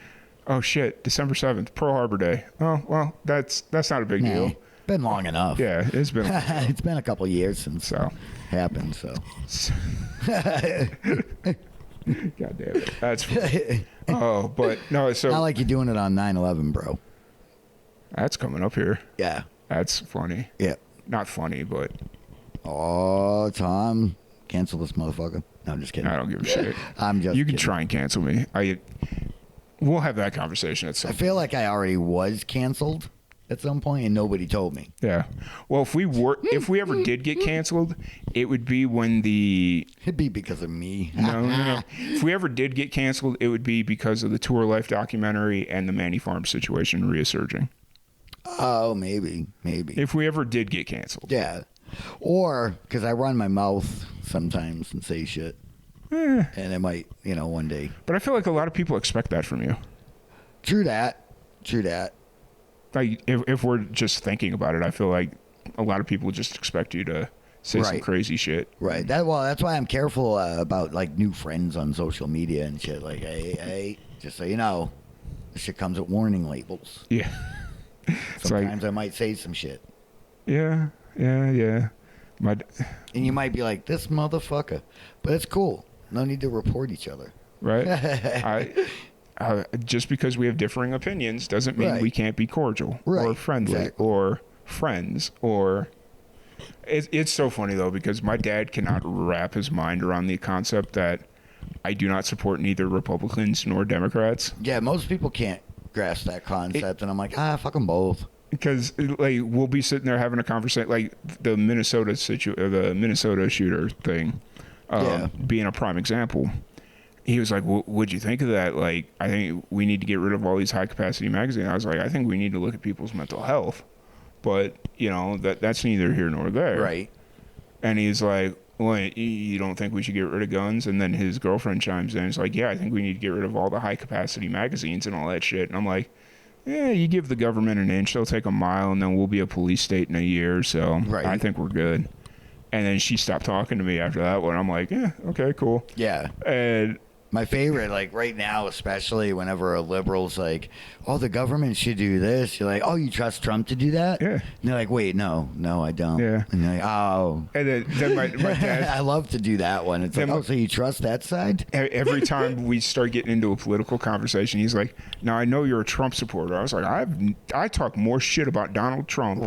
oh shit, December 7th, Pearl Harbor Day. Oh, well, that's not a big deal.
Been long enough.
Yeah, it's been.
It's been a couple of years since it happened. So.
God damn it, that's funny. Oh, but no. So
not like you're doing it on 9/11, bro.
That's coming up here.
Yeah.
That's funny.
Yeah.
Not funny, but.
Oh, Tom, cancel this motherfucker. No, I'm just kidding.
I don't give a shit.
I'm just.
You can
kidding.
try and cancel me. We'll have that conversation at some point.
I feel like I already was canceled at some point, and nobody told me.
Yeah. Well, if we ever did get canceled, it would be when
It'd be because of me.
No. If we ever did get canceled, it would be because of the Tour Life documentary and the Manny Farm situation resurging.
Oh, maybe.
If we ever did get canceled.
Yeah. Or because I run my mouth sometimes and say shit. And it might, one day.
But I feel like a lot of people expect that from you.
True that.
Like, if we're just thinking about it, I feel like a lot of people just expect you to say some crazy shit.
Right. That's why I'm careful about like new friends on social media and shit. Like, hey, just so you know, this shit comes with warning labels.
Yeah.
Sometimes I might say some shit.
Yeah. And
you might be like, this motherfucker, but it's cool. No need to report each other.
Right. Just because we have differing opinions doesn't mean we can't be cordial or friendly or friends or... It's so funny, though, because my dad cannot wrap his mind around the concept that I do not support neither Republicans nor Democrats.
Yeah, most people can't grasp that concept, and I'm like, fuck them both.
Because like we'll be sitting there having a conversation, like the Minnesota shooter thing, being a prime example. He was like, well, what'd you think of that? Like, I think we need to get rid of all these high-capacity magazines. I was like, I think we need to look at people's mental health. But, that's neither here nor there.
Right.
And he's like, well, you don't think we should get rid of guns? And then his girlfriend chimes in. He's like, yeah, I think we need to get rid of all the high-capacity magazines and all that shit. And I'm like, yeah, you give the government an inch, they'll take a mile, and then we'll be a police state in a year. So I think we're good. And then she stopped talking to me after that one. I'm like, yeah, okay, cool.
Yeah.
And...
my favorite, like right now, especially whenever a liberal's like, oh, the government should do this. You're like, oh, you trust Trump to do that?
Yeah.
And they're like, wait, no, I don't.
Yeah.
And they're like, oh.
And then my dad...
I love to do that one. It's like, oh, so you trust that side?
Every time we start getting into a political conversation, he's like, now I know you're a Trump supporter. I was like, I talk more shit about Donald Trump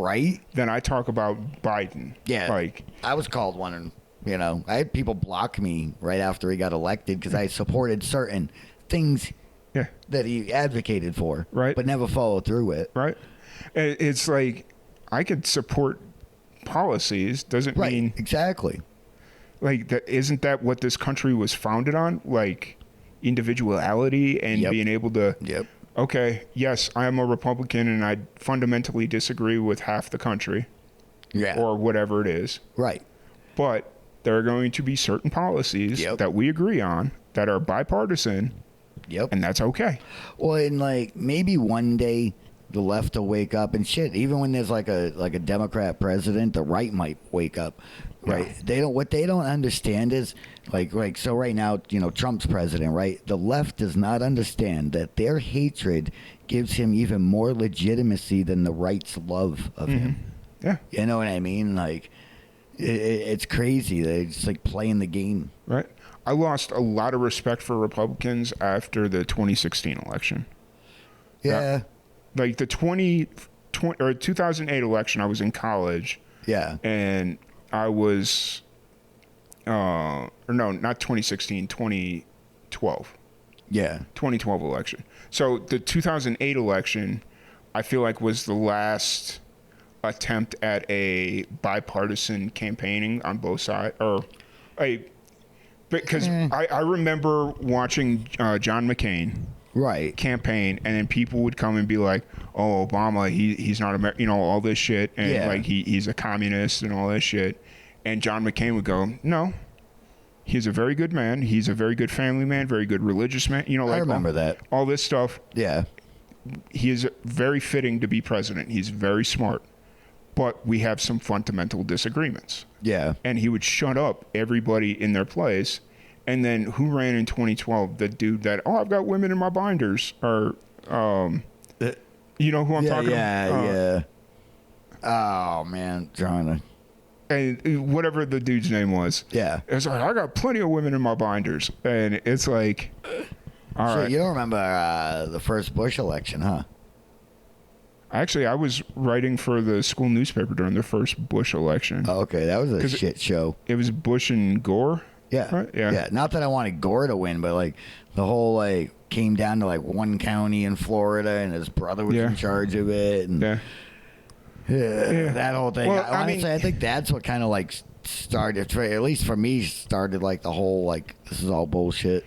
than I talk about Biden.
Yeah.
Like,
I was called one and... I had people block me right after he got elected because I supported certain things that he advocated for, but never followed through with.
Right. It's like I could support policies, doesn't mean
exactly.
Like that isn't that what this country was founded on? Like individuality and being able to.
Yep.
Okay. Yes, I am a Republican and I fundamentally disagree with half the country.
Yeah.
Or whatever it is.
Right.
But there are going to be certain policies that we agree on that are bipartisan.
Yep.
And that's okay.
Well, and like maybe one day the left will wake up and shit. Even when there's like a Democrat president, the right might wake up. Right. Yeah. What they don't understand is like so right now, Trump's president, right? The left does not understand that their hatred gives him even more legitimacy than the right's love of him.
Yeah.
You know what I mean? Like It's crazy. They're just like playing the game.
Right. I lost a lot of respect for Republicans after the 2016 election.
Yeah.
Like the 2008 election, I was in college.
Yeah.
And I was, or no, not 2016, 2012.
Yeah.
2012 election. So the 2008 election, I feel like was the last attempt at a bipartisan campaigning on both sides, because I remember watching John McCain campaign, and then people would come and be like, "Oh, Obama, he's not American," all this shit, and like he's a communist and all this shit, and John McCain would go, "No, he's a very good man. He's a very good family man, very good religious man." Like
I remember that
all this stuff.
Yeah,
he is very fitting to be president. He's very smart. But we have some fundamental disagreements. Yeah. And he would shut up everybody in their place. And then who ran in 2012? The dude that, I've got women in my binders. Or, you know who I'm talking about?
Yeah. Oh, man. Trying to.
And whatever the dude's name was. Yeah. It's like, I got plenty of women in my binders. And it's like, all right.
You don't remember the first Bush election, huh?
Actually, I was writing for the school newspaper during the first Bush election.
Oh, okay. That was a shit show.
It was Bush and Gore?
Yeah. Right? Yeah. Not that I wanted Gore to win, but like the whole came down to like one county in Florida and his brother was in charge of it. And that whole thing. Well, honestly, I think that's what kind of like started, at least for me, started like the whole like, this is all bullshit.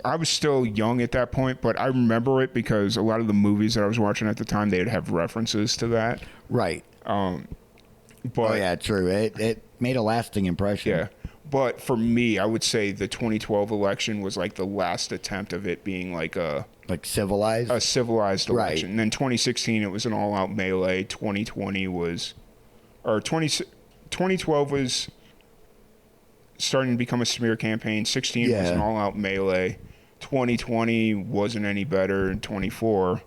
I was still young at that point, but I remember it because a lot of the movies that I was watching at the time, they'd have references to that.
Right. But yeah, true. It made a lasting impression.
Yeah. But for me, I would say the 2012 election was like the last attempt of it being like
civilized?
A civilized election. Right. And then 2016, it was an all-out melee. 2012 was starting to become a smear campaign. 16 was an all-out melee. 2020 wasn't any better. And 24,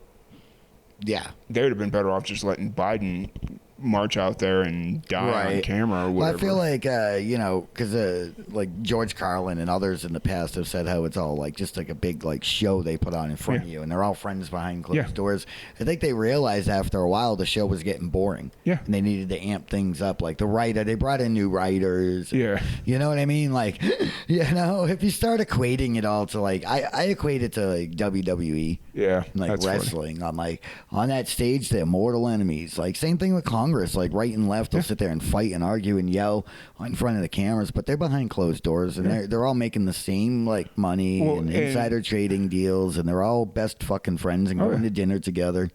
they would have been better off just letting Biden march out there and die on camera or whatever.
Well, I feel like, because like George Carlin and others in the past have said how it's all like just like a big like show they put on in front of you, and they're all friends behind closed doors. I think they realized after a while the show was getting boring. Yeah. And they needed to amp things up. Like the writer, they brought in new writers. Yeah. You know what I mean? Like, if you start equating it all to like, I equate it to like WWE. Yeah. Like wrestling. Funny. I'm like, on that stage, they're mortal enemies. Like, same thing with Congress. Like right and left, they'll sit there and fight and argue and yell in front of the cameras, but they're behind closed doors, and they're all making the same like money and insider trading deals, and they're all best fucking friends and going to dinner together.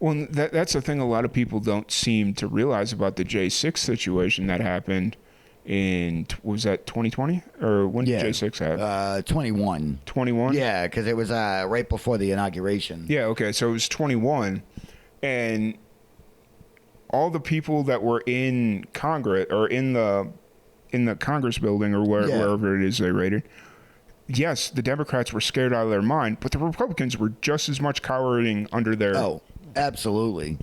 Well, that's the thing a lot of people don't seem to realize about the J6 situation that happened in, was that 2020? Or when did J6 happen?
21.
21?
Yeah, because it was right before the inauguration.
Yeah, okay, so it was 21, and all the people that were in Congress or in the Congress building or wherever it is they raided, yes, the Democrats were scared out of their mind, but the Republicans were just as much cowering under their...
Oh, absolutely.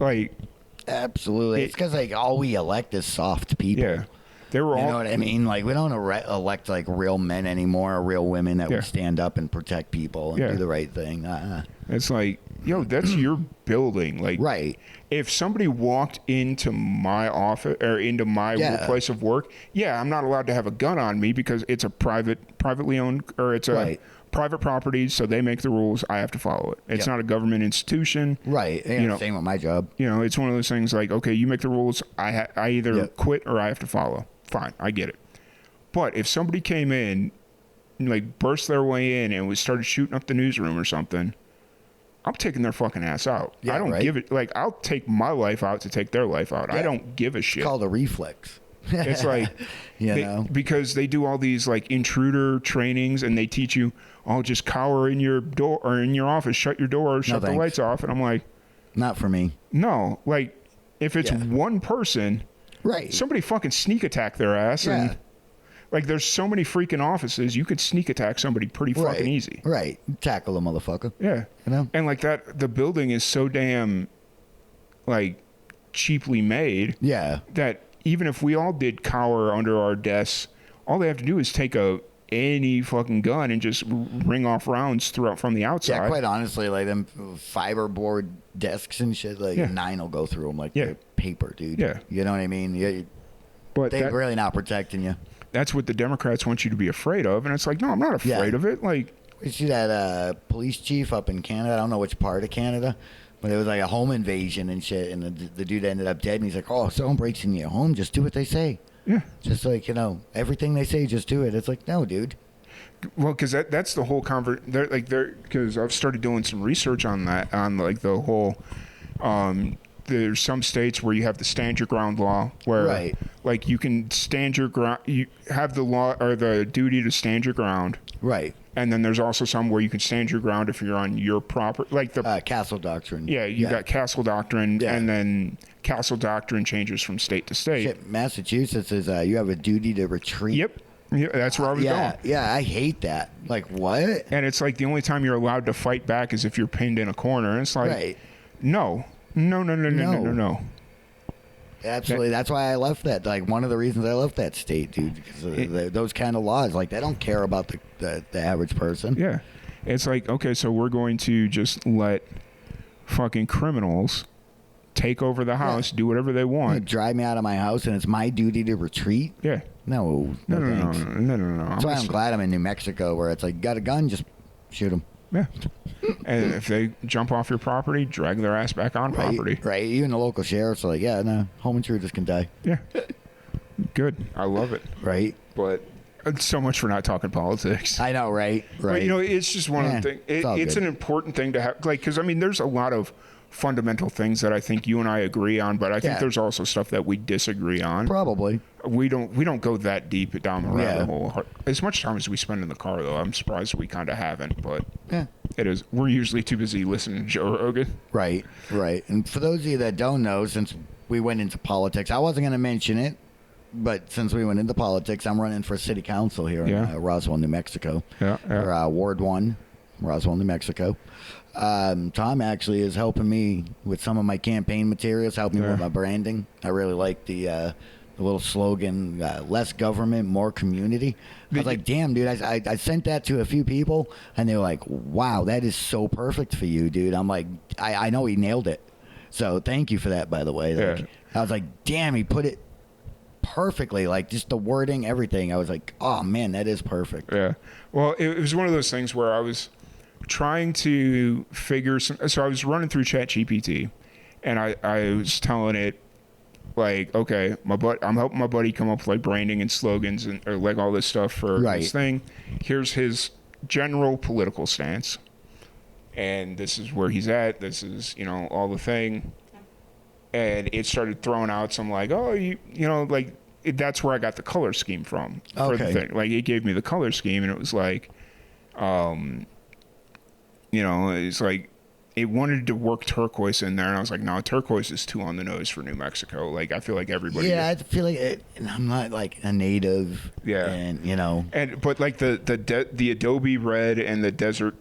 Absolutely. It's because all we elect is soft people. Yeah. They were all... You know what I mean? Like, we don't elect like real men anymore or real women that would stand up and protect people and do the right thing.
It's like, that's your building. Like, right. If somebody walked into my office or into my place of work, I'm not allowed to have a gun on me because it's a privately owned, or it's a private property, so they make the rules. I have to follow it. It's not a government institution.
Right. Same with my job.
It's one of those things like, okay, you make the rules. I either quit or I have to follow. Fine, I get it. But if somebody came in, like burst their way in and started shooting up the newsroom or something, I'm taking their fucking ass out. I don't give it. Like, I'll take my life out to take their life out. I don't give a shit.
It's called a reflex.
It's like, because they do all these like intruder trainings and they teach you, just cower in your door or in your office, shut your door, shut the lights off. And I'm like,
not for me.
No, like if it's one person, somebody fucking sneak attack their ass and. Like, there's so many freaking offices, you could sneak attack somebody pretty fucking easy.
Right. Tackle a motherfucker.
Yeah. And like that, the building is so damn, like, cheaply made. Yeah. That even if we all did cower under our desks, all they have to do is take any fucking gun and just ring off rounds throughout from the outside.
Yeah, quite honestly, like them fiberboard desks and shit, like 9 will go through them like they're paper, dude.
Yeah.
You know what I mean? Yeah. But they're really not protecting you.
That's what the Democrats want you to be afraid of, and it's like, no, I'm not afraid of it. Like,
you see that police chief up in Canada? I don't know which part of Canada, but it was like a home invasion and shit, and the dude ended up dead. And he's like, "Oh, if someone breaks into your home, just do what they say."
Yeah.
Just like, everything they say, just do it. It's like, no, dude.
Well, because that's the whole because I've started doing some research on that, on like the whole. There's some states where you have the stand your ground law, where like you can stand your ground. You have the law or the duty to stand your ground.
Right.
And then there's also some where you can stand your ground if you're on your property, like the
Castle Doctrine.
Yeah, you got Castle Doctrine, and then Castle Doctrine changes from state to state.
Shit, Massachusetts is you have a duty to retreat.
Yep. Yeah, that's where I was going.
Yeah, I hate that. Like, what?
And it's like the only time you're allowed to fight back is if you're pinned in a corner. And it's like, no.
Absolutely. That's why I left that. Like, one of the reasons I left that state, dude, because those kind of laws, like, they don't care about the average person.
Yeah. It's like, okay, so we're going to just let fucking criminals take over the house, do whatever they want.
Drive me out of my house, and it's my duty to retreat?
Yeah.
No. That's why I'm glad I'm in New Mexico, where it's like, got a gun, just shoot them.
Yeah. And if they jump off your property, drag their ass back on property.
Right. Even the local sheriff's are like, yeah, no, home intruders can die.
Yeah. Good. I love it.
Right.
But so much for not talking politics.
I know, right?
But, it's just one of the things. It's an important thing to have. Like, because, there's a lot of fundamental things that I think you and I agree on, but I think there's also stuff that we disagree on.
Probably.
We don't go that deep down the rabbit hole. As much time as we spend in the car, though, I'm surprised we kind of haven't. But it is. We're usually too busy listening to Joe Rogan.
Right. And for those of you that don't know, since we went into politics, I wasn't going to mention it, but since we went into politics, I'm running for city council here in Roswell, New Mexico. Or Ward 1, Roswell, New Mexico. Tom actually is helping me with some of my campaign materials, helping me with my branding. I really like the little slogan, less government, more community. I was like, damn, dude, I sent that to a few people, and they were like, wow, that is so perfect for you, dude. I'm like, I know he nailed it. So thank you for that, by the way. Like, I was like, damn, he put it perfectly, like just the wording, everything. I was like, oh, man, that is perfect.
Yeah. Well, it was one of those things where I was trying to figure so I was running through ChatGPT, and I was telling it, like, okay, I'm helping my buddy come up with like branding and slogans and or like all this stuff for this thing. Here's his general political stance, and this is where he's at. This is all the thing, and it started throwing out some like, oh, that's where I got the color scheme from for the thing. Like, it gave me the color scheme, and it was like, it's like it wanted to work turquoise in there, and I was like, no, turquoise is too on the nose for New Mexico. Like, I feel like everybody.
Yeah, I feel like I'm not like a native. Yeah,
and but like the Adobe red and the desert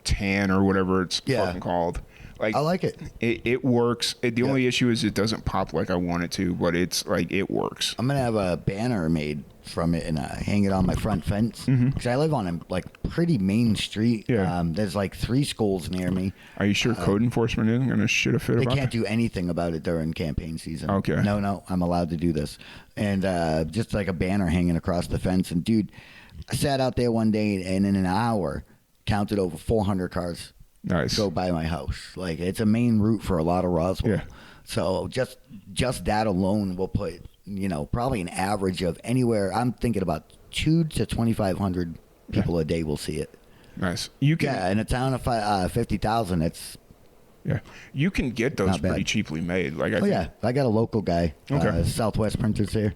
tan or whatever it's fucking called. Like,
I like it.
It works. The only issue is it doesn't pop like I want it to, but it's like it works.
I'm gonna have a banner made from it and hang it on my front fence because I live on a pretty main street. Yeah. There's like 3 schools near me.
Are you sure code enforcement isn't gonna shit a fit about it?
They can't do anything about it during campaign season.
Okay.
No, I'm allowed to do this, and just like a banner hanging across the fence. And dude, I sat out there one day and in an hour counted over 400 cars.
Nice.
Go by my house. Like, it's a main route for a lot of Roswell. Yeah. So just that alone will put, probably an average of anywhere. I'm thinking about 2,000 to 2,500 people a day will see it.
Nice. You can.
Yeah, in a town of 50,000, it's.
Yeah, you can get those pretty cheaply made. Like,
I got a local guy. Okay. Southwest Printers here.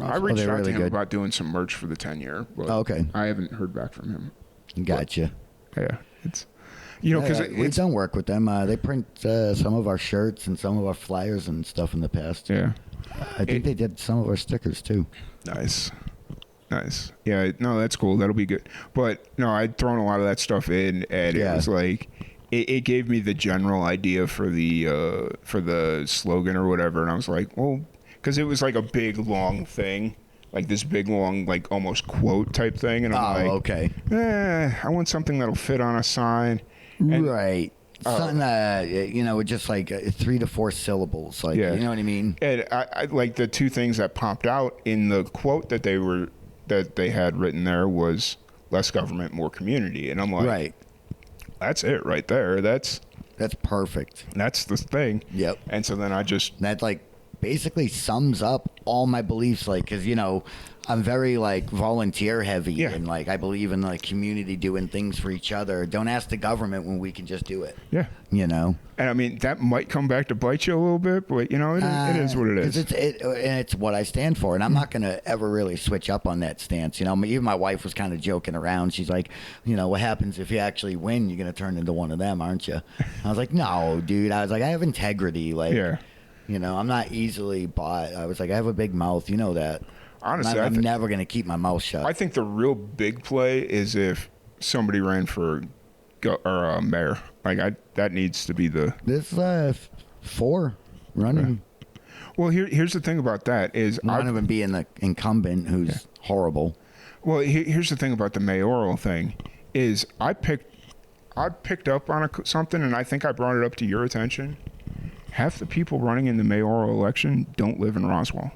I reached out to him about doing some merch for the 10-year. But I haven't heard back from him.
Gotcha.
But, yeah, it's. Because
we've done work with them. They print some of our shirts and some of our flyers and stuff in the past.
Yeah.
I think they did some of our stickers, too.
Nice. Yeah, no, that's cool. That'll be good. But, no, I'd thrown a lot of that stuff in, and it was like, it gave me the general idea for the slogan or whatever, and I was like, well, because it was like a big long thing, like this big long like almost quote type thing, and I'm like,
okay,
I want something that'll fit on a sign, and,
right? Something with just like 3 to 4 syllables, like you know what I mean.
And I like the two things that popped out in the quote that they had written there was less government, more community, and I'm like,
right.
That's it right there. That's
perfect.
That's the thing.
Yep.
And so then
that like basically sums up all my beliefs, like, because I'm very like volunteer heavy, and like I believe in like community doing things for each other. Don't ask the government when we can just do it.
Yeah.
And
I mean that might come back to bite you a little bit, but it is what it is.
It's what I stand for, and I'm not gonna ever really switch up on that stance. Even my wife was kind of joking around. She's like, what happens if you actually win? You're gonna turn into one of them, aren't you? I was like, no, dude. I was like, I have integrity. Like, I'm not easily bought. I was like, I have a big mouth. You know that.
Honestly,
I'm never going to keep my mouth shut.
I think the real big play is if somebody ran for mayor. Like that needs to be the.
This 4 running.
Well, here's the thing about that is
one of them being the incumbent who's horrible.
Well, here's the thing about the mayoral thing is I picked up on something, and I think I brought it up to your attention. Half the people running in the mayoral election don't live in Roswell.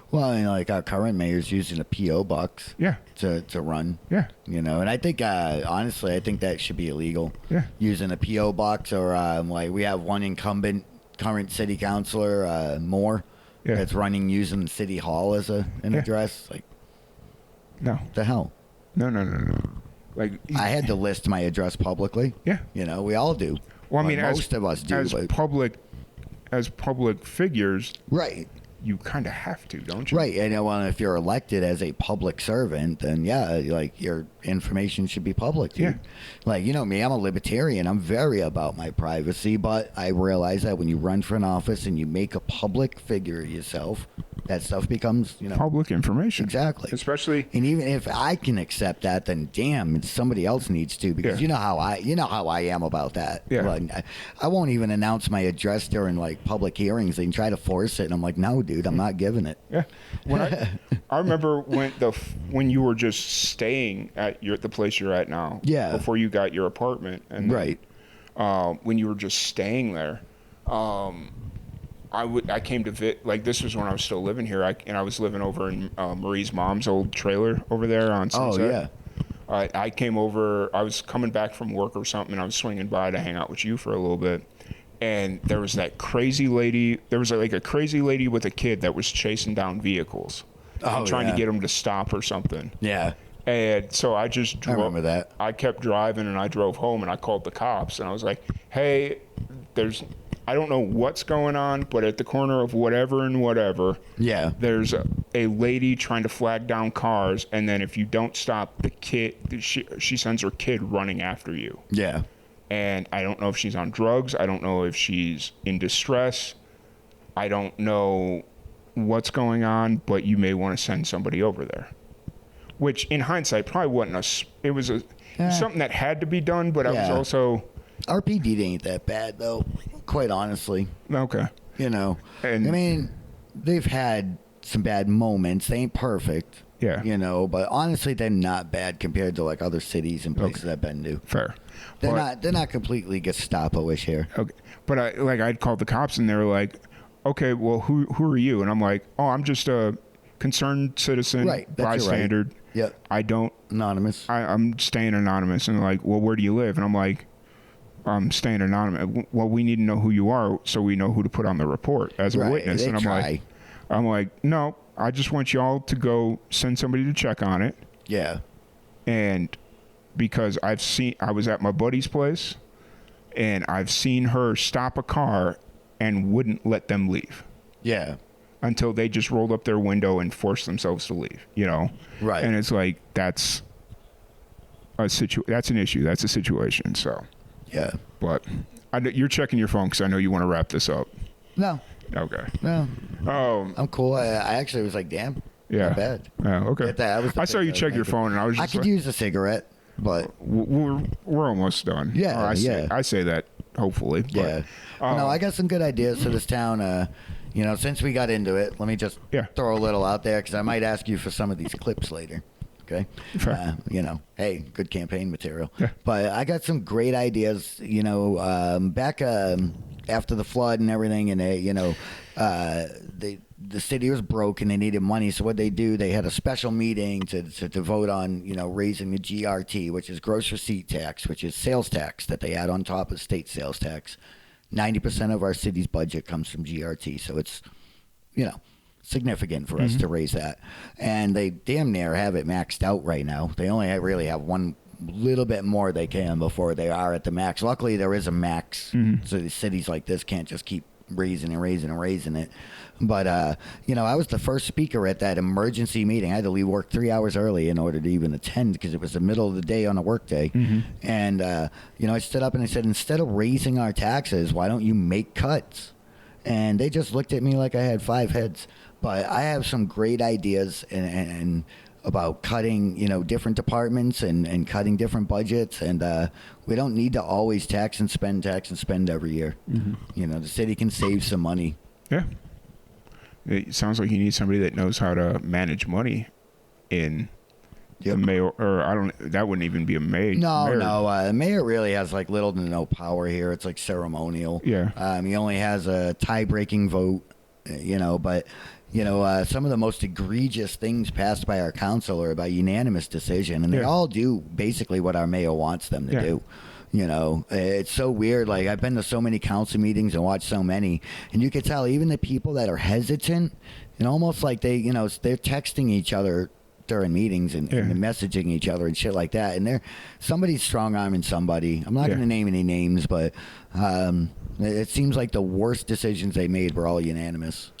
Well, like our current mayor's using a P.O. box to run.
Yeah.
And I think, honestly, I think that should be illegal.
Yeah.
Using a P.O. box, or like we have one incumbent current city councilor, Moore, that's running using City Hall as an address. Like,
no.
What the hell?
No. Like,
I had to list my address publicly.
Yeah.
We all do.
Well, I mean,
most of us do.
As public figures.
Right.
You kind of have to, don't you?
Right. And if you're elected as a public servant, then like your information should be public. Dude.
Yeah.
Like, me, I'm a libertarian. I'm very about my privacy, but I realize that when you run for an office and you make a public figure of yourself, that stuff becomes,
public information.
Exactly.
Especially.
And even if I can accept that, then damn, somebody else needs to, because you know how I am about that.
Yeah.
Like, I won't even announce my address during like public hearings. They can try to force it, and I'm like, no, dude, I'm not giving it.
Yeah. I remember when you were just staying at the place you're at now.
Yeah.
Before you got your apartment. And
right.
When you were just staying there, I came to like this was when I was still living here. I was living over in Marie's mom's old trailer over there on Sunset. Oh yeah. I came over. I was coming back from work or something, and I was swinging by to hang out with you for a little bit. And there was that crazy lady. There was like a crazy lady with a kid that was chasing down vehicles, trying to get them to stop or something.
Yeah.
And so I just drove.
I remember that.
I kept driving, and I drove home, and I called the cops, and I was like, "Hey, I don't know what's going on, but at the corner of whatever and whatever, there's a lady trying to flag down cars, and then if you don't stop, the kid, she sends her kid running after you."
Yeah.
And I don't know if she's on drugs. I don't know if she's in distress. I don't know what's going on, but you may want to send somebody over there. Which, in hindsight, probably wasn't it was something that had to be done, but I was also...
RPD ain't that bad, though, quite honestly.
Okay.
And I mean, they've had some bad moments. They ain't perfect.
Yeah.
But honestly, they're not bad compared to like other cities and places I've been to.
Fair.
They're not completely Gestapo-ish here.
Okay. But I'd called the cops, and they were like, "Okay, well, who are you?" And I'm like, "Oh, I'm just a concerned citizen, bystander.
Right. Yeah.
I don't
anonymous.
I'm staying anonymous." And they're like, "Well, where do you live?" And I'm like, "I'm staying anonymous." "Well, we need to know who you are so we know who to put on the report as a witness." And I'm like, "No, I just want y'all to go send somebody to check on it."
Yeah.
And because I was at my buddy's place, and I've seen her stop a car and wouldn't let them leave.
Yeah.
Until they just rolled up their window and forced themselves to leave, Right. And it's like, that's an issue. That's a situation. So.
Yeah.
But you're checking your phone because I know you want to wrap this up.
No.
Okay.
No. I'm cool. I actually was like, damn.
Yeah.
Not bad.
Oh, okay.
I
saw you check your phone, and I was just
I could use a cigarette, but
we're almost done.
Yeah.
I say that hopefully.
Yeah.
But,
no, I got some good ideas for this town. since we got into it, let me just throw a little out there because I might ask you for some of these clips later. Okay. Hey, good campaign material. Yeah. But I got some great ideas, back after the flood and everything, and the city was broke and they needed money. So what they do, they had a special meeting to vote on, raising the GRT, which is gross receipt tax, which is sales tax that they add on top of state sales tax. 90% of our city's budget comes from GRT. So it's, significant for us to raise that. And they damn near have it maxed out right now. They only really have one little bit more they can before they are at the max. Luckily, there is a max. So the cities like this can't just keep raising it. But, I was the first speaker at that emergency meeting. I had to leave work 3 hours early in order to even attend because it was the middle of the day on a work day. And, I stood up and I said, instead of raising our taxes, why don't you make cuts? And they just looked at me like I had 5 heads. But I have some great ideas and about cutting, different departments and cutting different budgets. And we don't need to always tax and spend every year. The city can save some money.
Yeah. It sounds like you need somebody that knows how to manage money in the mayor, or that wouldn't even be a mayor.
No. The mayor really has like little to no power here. It's like ceremonial.
Yeah.
He only has a tie-breaking vote, but... some of the most egregious things passed by our council are by unanimous decision, and they all do basically what our mayor wants them to do. It's so weird. Like, I've been to so many council meetings and watched so many, and you can tell even the people that are hesitant, almost like they're texting each other during meetings and messaging each other and shit like that. And somebody's strong-arming somebody. I'm not going to name any names, but it seems like the worst decisions they made were all unanimous.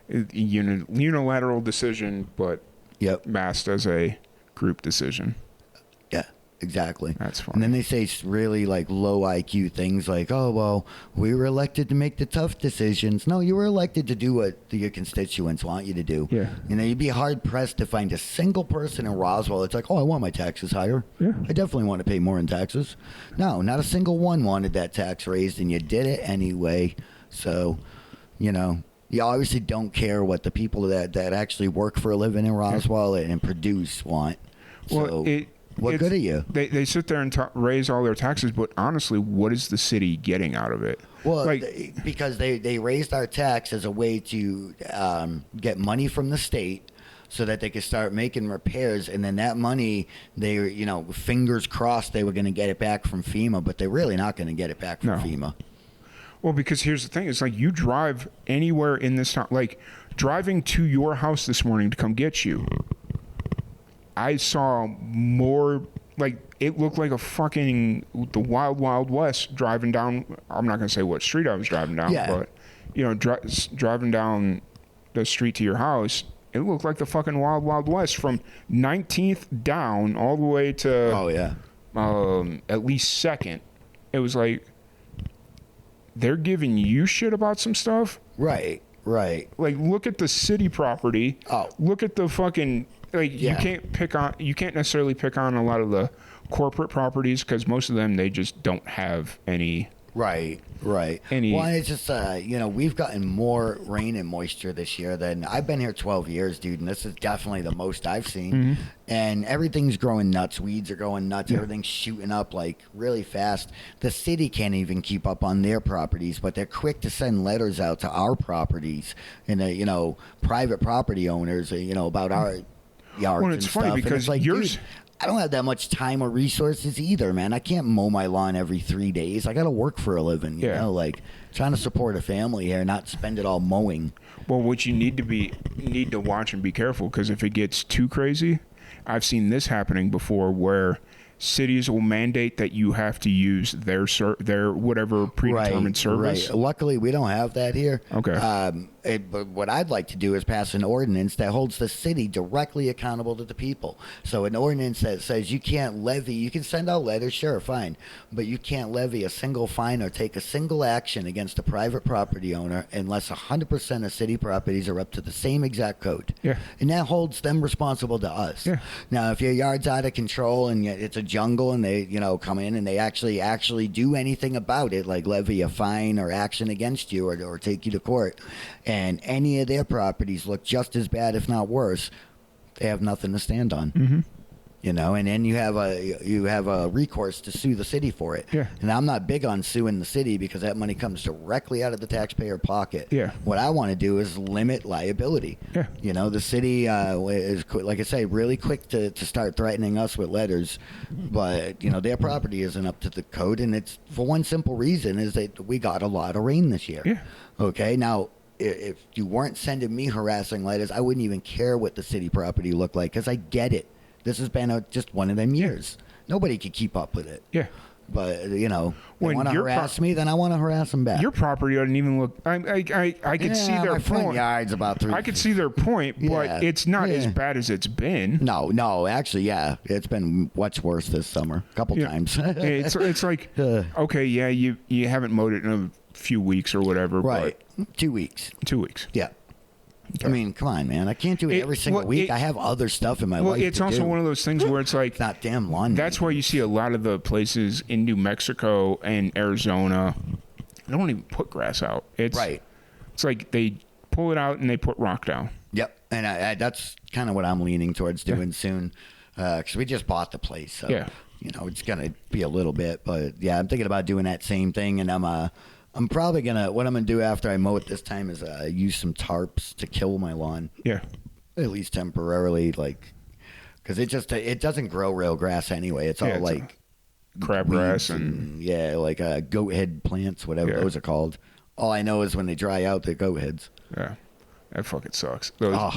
Unilateral decision, but masked as a group decision.
Yeah, exactly.
That's funny.
And then they say really like low IQ things like, oh, well, we were elected to make the tough decisions. No, you were elected to do what your constituents want you to do.
Yeah.
You'd be hard-pressed to find a single person in Roswell that's like, oh, I want my taxes higher.
Yeah.
I definitely want to pay more in taxes. No, not a single one wanted that tax raised, and you did it anyway. So, you obviously don't care what the people that actually work for a living in Roswell and produce want.
Well,
so what good are you?
They sit there and raise all their taxes, but honestly, what is the city getting out of it?
Well, because they raised our tax as a way to get money from the state so that they could start making repairs, and then that money, fingers crossed they were going to get it back from FEMA, but they're really not going to get it back from FEMA.
Well, because here's the thing. It's like you drive anywhere in this town. Like, driving to your house this morning to come get you, I saw more, like, it looked like the Wild Wild West driving down. I'm not going to say what street I was driving down, but, driving down the street to your house, it looked like the fucking Wild Wild West from 19th down all the way to at least 2nd. It was like... They're giving you shit about some stuff.
Right. Like,
look at the city property.
Oh.
Look at the fucking, you can't necessarily pick on a lot of the corporate properties because most of them, they just don't have any.
Right. Well, it's just, we've gotten more rain and moisture this year than I've been here 12 years, dude, and this is definitely the most I've seen. And everything's growing nuts. Weeds are going nuts. Everything's shooting up like really fast. The city can't even keep up on their properties, but they're quick to send letters out to our properties and, private property owners, about our yards and stuff.
Funny because
it's like,
yours...
Dude, I don't have that much time or resources either, man. I can't mow my lawn every 3 days. I got to work for a living, you know, like trying to support a family here, not spend it all mowing.
Well, what you need to watch and be careful, because if it gets too crazy, I've seen this happening before where cities will mandate that you have to use their whatever predetermined service.
Right. Luckily, we don't have that here.
Okay.
but what I'd like to do is pass an ordinance that holds the city directly accountable to the people. So an ordinance that says you can't levy, you can send out letters, sure, fine, but you can't levy a single fine or take a single action against a private property owner unless 100% of city properties are up to the same exact code.
Yeah.
And that holds them responsible to us.
Yeah.
Now, if your yard's out of control and it's a jungle and they, come in and they actually do anything about it, like levy a fine or action against you or take you to court, and any of their properties look just as bad, if not worse, they have nothing to stand on.
Mm-hmm.
And then you have a recourse to sue the city for it.
Yeah.
And I'm not big on suing the city because that money comes directly out of the taxpayer pocket.
Yeah.
What I want to do is limit liability.
Yeah.
The city is, like I say, really quick to start threatening us with letters, but their property isn't up to the code, and it's for one simple reason is that we got a lot of rain this year.
Yeah.
Okay. Now, if you weren't sending me harassing letters, I wouldn't even care what the city property looked like because I get it. This has been just one of them years. Nobody could keep up with it.
Yeah.
But, they want to harass me, then I want to harass them back.
Your property doesn't even look... I could see their
my front
point.
yard's about 3
I could see their point, but it's not as bad as it's been.
No, actually, yeah. It's been much worse this summer. A couple times.
It's like, okay, yeah, you haven't mowed it in a few weeks or whatever.
Right.
But
2 weeks.
2 weeks.
Yeah.
Okay.
I mean, come on, man. I can't do it every single week. I have other stuff in my life.
Well, it's also one of those things where it's like...
Not damn lawn.
That's why you see a lot of the places in New Mexico and Arizona, they don't even put grass out. It's like they pull it out and they put rock down.
Yep. And that's kind of what I'm leaning towards doing soon, because we just bought the place. So, it's going to be a little bit. But, yeah, I'm thinking about doing that same thing. And I'm probably what I'm going to do after I mow it this time is use some tarps to kill my lawn.
Yeah.
At least temporarily, because it doesn't grow real grass anyway. It's all like
crabgrass and
goat head plants, whatever those are called. All I know is when they dry out, they're goat heads.
Yeah. That fucking sucks.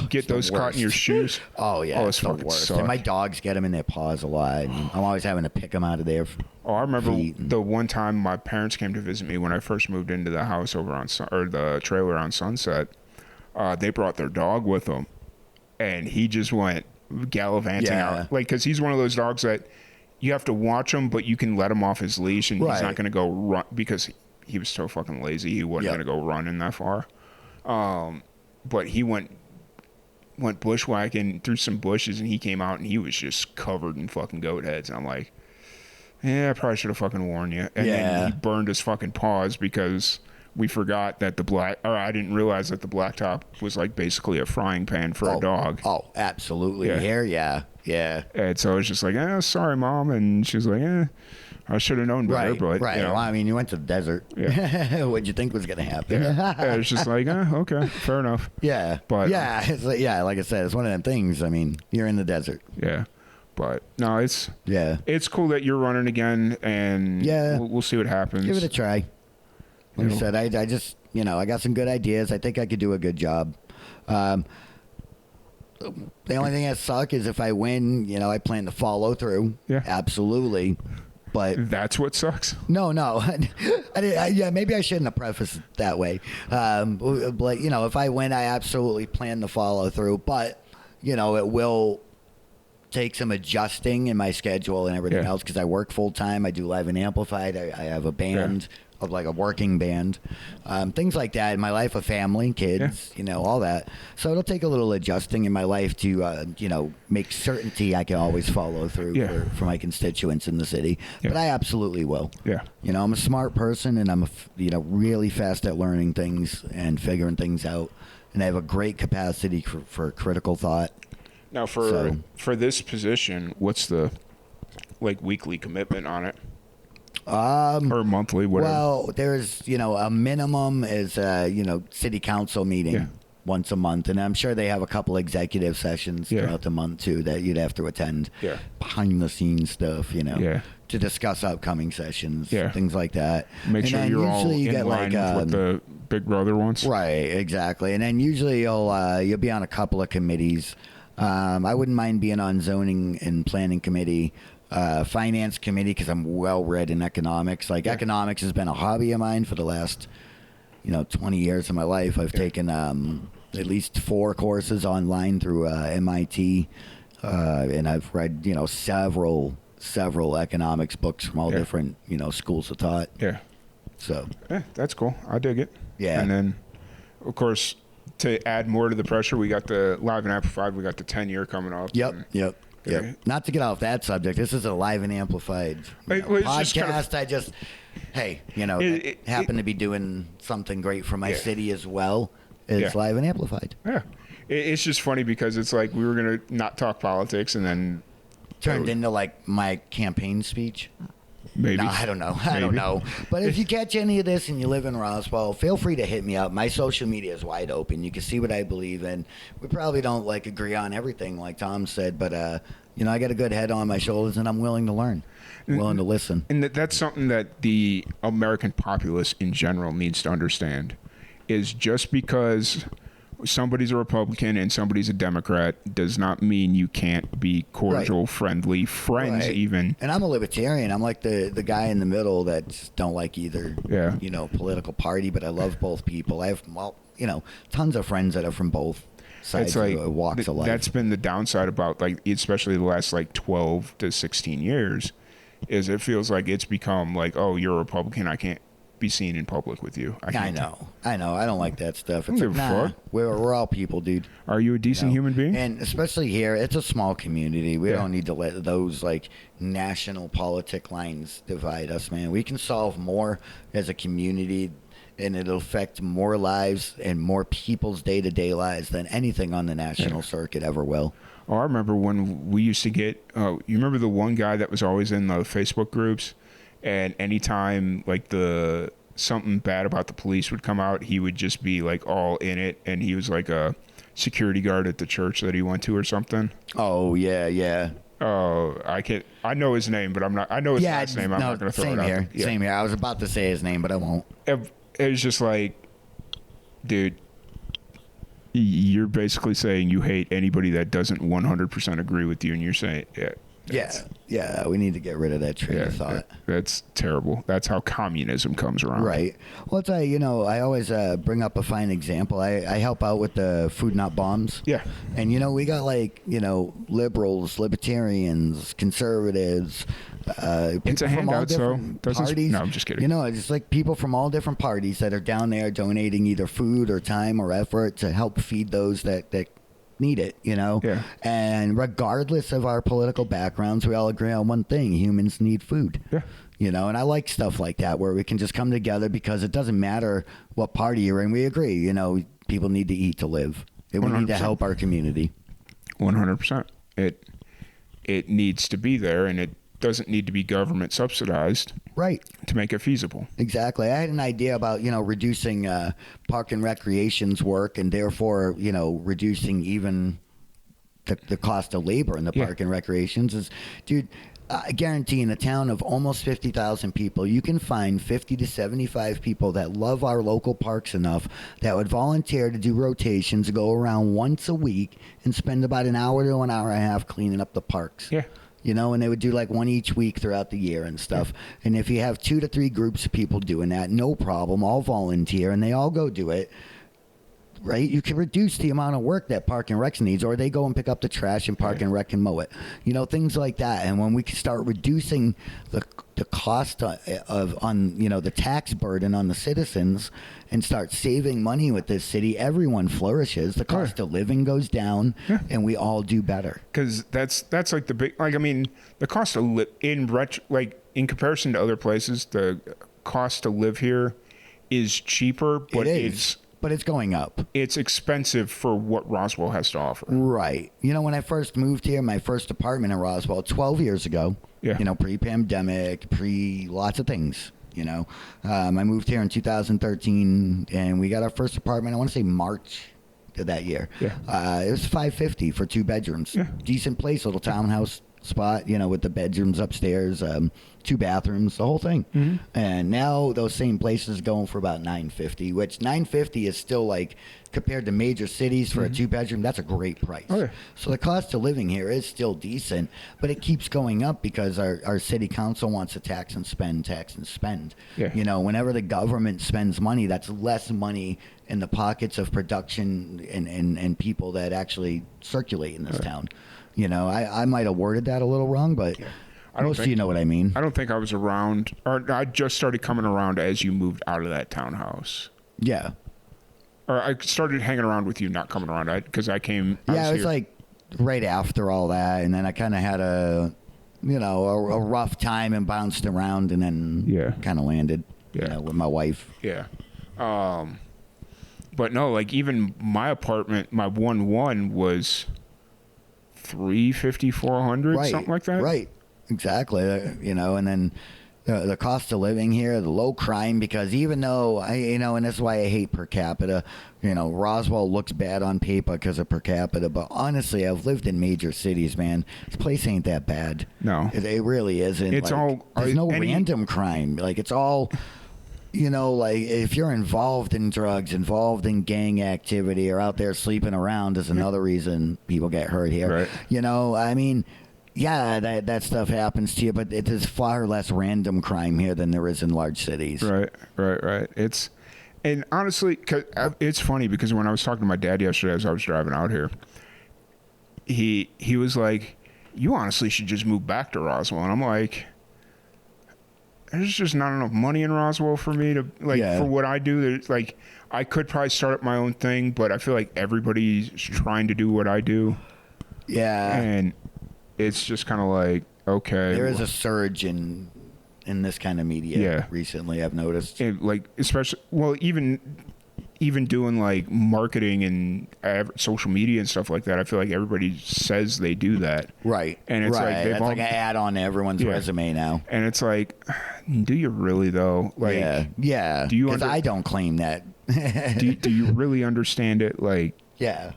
Get those
worst.
caught in your shoes.
Oh, yeah.
It's
the worst. And my dogs get them in their paws a lot. And I'm always having to pick them out of their
I remember the one time my parents came to visit me when I first moved into the house over on the trailer on Sunset. They brought their dog with them, and he just went gallivanting out. Because he's one of those dogs that you have to watch him, but you can let him off his leash, and he's not going to go run because he was so fucking lazy. He wasn't going to go running that far. But he went bushwhacking through some bushes, and he came out, and he was just covered in fucking goat heads. And I'm like, I probably should have fucking warned you. And then he burned his fucking paws because we forgot that I didn't realize that the blacktop was like basically a frying pan for a dog.
Oh, absolutely. Yeah.
And so I was just like, sorry, Mom. And she's like, I should have known better. But,
Well, I mean, you went to the desert.
Yeah.
What'd you think was going to happen?
It's just like, okay, fair enough.
Yeah.
But
it's like I said, it's one of them things. I mean, you're in the desert.
Yeah. But no, it's cool that you're running again, and we'll see what happens.
Give it a try. Like I said, I just, I got some good ideas. I think I could do a good job. The only thing that sucks is if I win, I plan to follow through.
Yeah.
Absolutely. But
that's what sucks.
No. Maybe I shouldn't have prefaced it that way. But, if I win, I absolutely plan to follow through. But, it will take some adjusting in my schedule and everything else because I work full time. I do live and amplified. I have a band. Of like a working band, things like that in my life, a family, kids, all that. So it'll take a little adjusting in my life to, make certainty I can always follow through for my constituents in the city. But I absolutely will.
Yeah.
I'm a smart person and I'm, really fast at learning things and figuring things out. And I have a great capacity for critical thought.
Now for this position, what's the weekly commitment on it? Or monthly, whatever.
Well, there's, a minimum is, city council meeting once a month. And I'm sure they have a couple executive sessions throughout the month, too, that you'd have to attend.
Yeah.
Behind the scenes stuff, to discuss upcoming sessions, things like that.
Make sure you're all in line with what the Big Brother wants.
Right, exactly. And then usually you'll be on a couple of committees. I wouldn't mind being on zoning and planning committee. Finance committee because I'm well read in economics. Economics has been a hobby of mine for the last 20 years of my life, I've taken at least 4 courses online through MIT, and I've read, several economics books from all different, schools of thought.
Yeah.
So.
Yeah, that's cool. I dig it.
Yeah.
And then, of course, to add more to the pressure, we got the Live and Amplified. We got the 10-year coming up.
Yep. Not to get off that subject, this is a Live and Amplified podcast. It happened to be doing something great for my city as well as Live and Amplified.
Yeah. It's just funny because it's like we were going to not talk politics and then...
Turned into like my campaign speech.
Maybe.
No, I don't know. But if you catch any of this and you live in Roswell, feel free to hit me up. My social media is wide open. You can see what I believe in. We probably don't agree on everything, like Tom said, but I got a good head on my shoulders, and I'm willing to learn, willing to listen.
And that's something that the American populace in general needs to understand, is just because somebody's a Republican and somebody's a Democrat does not mean you can't be cordial, friendly friends even.
And I'm a libertarian. I'm like the guy in the middle that don't like either, political party, but I love both people. I have, tons of friends that are from both sides of walks of life.
That's been the downside about, especially the last, 12 to 16 years, is it feels like it's become oh, you're a Republican, I can't be seen in public with you.
I know. I don't like that stuff. It's we're all people, dude.
Are you a decent human being?
And especially here, it's a small community. We don't need to let those national politic lines divide us, man. We can solve more as a community, and it'll affect more lives and more people's day-to-day lives than anything on the national circuit ever will.
Oh, I remember when we used to get you remember the one guy that was always in the Facebook groups? And anytime something bad about the police would come out, he would just be all in it. And he was a security guard at the church that he went to or something.
Oh, yeah.
Oh, I know his name, but I know his last name. I'm not going to throw it out there. Yeah.
Same here. I was about to say his name, but I won't.
It was just dude, you're basically saying you hate anybody that doesn't 100% agree with you. And you're saying,
Yeah, we need to get rid of that train of thought.
That's terrible. That's how communism comes around.
Right. Well, I always bring up a fine example. I help out with the Food Not Bombs.
Yeah.
And, we got liberals, libertarians, conservatives.
It's a handout, so
parties.
No, I'm just kidding.
It's people from all different parties that are down there donating either food or time or effort to help feed those that need it,
Yeah.
And regardless of our political backgrounds, we all agree on one thing: humans need food.
Yeah.
And I like stuff like that where we can just come together because it doesn't matter what party you're in. We agree, people need to eat to live. And we
100%.
need to help our community.
100%. It needs to be there, and it doesn't need to be government subsidized.
Right.
To make it feasible.
Exactly. I had an idea about, reducing park and recreation's work and therefore, reducing even the cost of labor in the park and recreations is, dude, I guarantee in a town of almost 50,000 people, you can find 50 to 75 people that love our local parks enough that would volunteer to do rotations, go around once a week and spend about an hour to an hour and a half cleaning up the parks.
Yeah.
And they would do one each week throughout the year and stuff. And if you have 2 to 3 groups of people doing that, no problem, all volunteer, and they all go do it, right? You can reduce the amount of work that Park and Rec needs, or they go and pick up the trash and Park and Rec can mow it. Things like that. And when we can start reducing the cost on the tax burden on the citizens and start saving money with this city, everyone flourishes. The cost of living goes down, and we all do better.
Because that's the big the cost of in comparison to other places, the cost to live here is cheaper, but
But it's going up.
It's expensive for what Roswell has to offer.
Right. When I first moved here, my first apartment in Roswell, 12 years ago, pre-pandemic, lots of things, I moved here in 2013, and we got our first apartment, I want to say March of that year.
Yeah.
It was $550 for 2 bedrooms. Yeah. Decent place, little townhouse, spot, with the bedrooms upstairs, 2 bathrooms, the whole thing. Mm-hmm. And now those same places going for about $950, which $950 is still like, compared to major cities for a 2-bedroom, that's a great price. Okay. So the cost of living here is still decent, but it keeps going up because our city council wants to tax and spend. Yeah. Whenever the government spends money, that's less money in the pockets of production and people that actually circulate in this town. I might have worded that a little wrong, but most of you know what I mean.
I don't think I was around, or I just started coming around as you moved out of that townhouse.
Yeah.
Or I started hanging around with you, not coming around, because I came.
Yeah, it was like right after all that, and then I kind of had a rough time and bounced around, and then kind of landed. Yeah. With my wife.
Yeah. But no, like even my apartment, my 1-1 was $350, $400, something like that.
Right. Exactly. And then the cost of living here, the low crime, because even though and that's why I hate per capita. Roswell looks bad on paper because of per capita, but honestly, I've lived in major cities, man. This place ain't that bad.
No,
it really isn't.
It's all
there's no random crime. Like it's all. Like if you're involved in drugs, involved in gang activity, or out there sleeping around is another reason people get hurt here. Right. Yeah, that stuff happens to you, but it is far less random crime here than there is in large cities.
Right. And honestly, it's funny because when I was talking to my dad yesterday as I was driving out here, he was like, "You honestly should just move back to Roswell," and I'm like, there's just not enough money in Roswell for me to for what I do. There's like I could probably start up my own thing, but I feel like everybody's trying to do what I do.
Yeah.
And it's just kind of like, okay.
There is a surge in this kind of media recently, I've noticed.
Especially even doing like marketing and social media and stuff like that, I feel like everybody says they do that.
Right.
And it's like
that's like an add-on to everyone's resume now.
And it's like, do you really though? Like,
yeah.
Do you?
Because I don't claim that.
do you really understand it? Like,
yeah.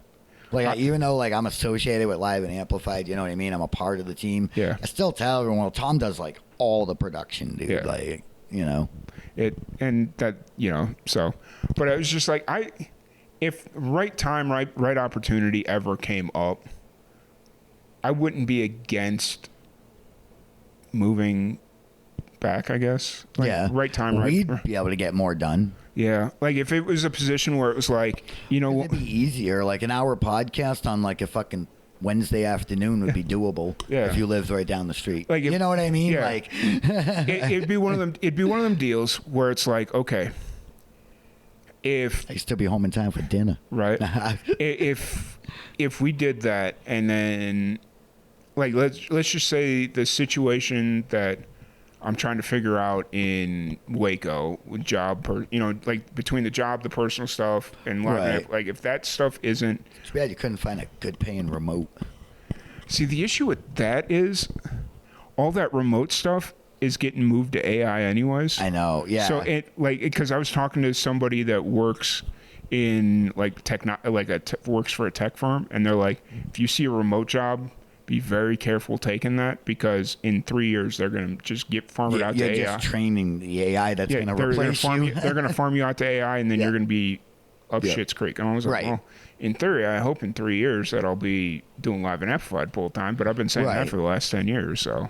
Like even though like I'm associated with Live and Amplified, you know what I mean? I'm a part of the team. Yeah. I still tell everyone, well, Tom does like all the production, dude. Yeah. Like,
So, but I was just like, if right time, right opportunity ever came up, I wouldn't be against moving back, I guess. Like, right time,
we'd be able to get more done.
Yeah. Like if it was a position where it was like, it'd
be easier. Like an hour podcast on like a fucking Wednesday afternoon would be doable if you lived right down the street. Like you know what I mean? Yeah. Like
it'd be one of them. It'd be one of them deals where it's like, okay, if
I still be home in time for dinner,
right? if we did that, and then like let's just say the situation that I'm trying to figure out in Waco with like between the job, the personal stuff, and like if that stuff isn't.
It's bad you couldn't find a good paying remote.
See, the issue with that is all that remote stuff is getting moved to AI anyways.
I know, yeah.
So because I was talking to somebody that works in like works for a tech firm, and they're like, if you see a remote job, be very careful taking that because in 3 years they're going to just farm it out to AI.
You're just training the AI that's going to replace you.
They're going to farm you out to AI, and then you're going to be up shit's creek. And I was like, well, in theory, I hope in 3 years that I'll be doing Live and Amplified full time, but I've been saying that for the last 10 years, so.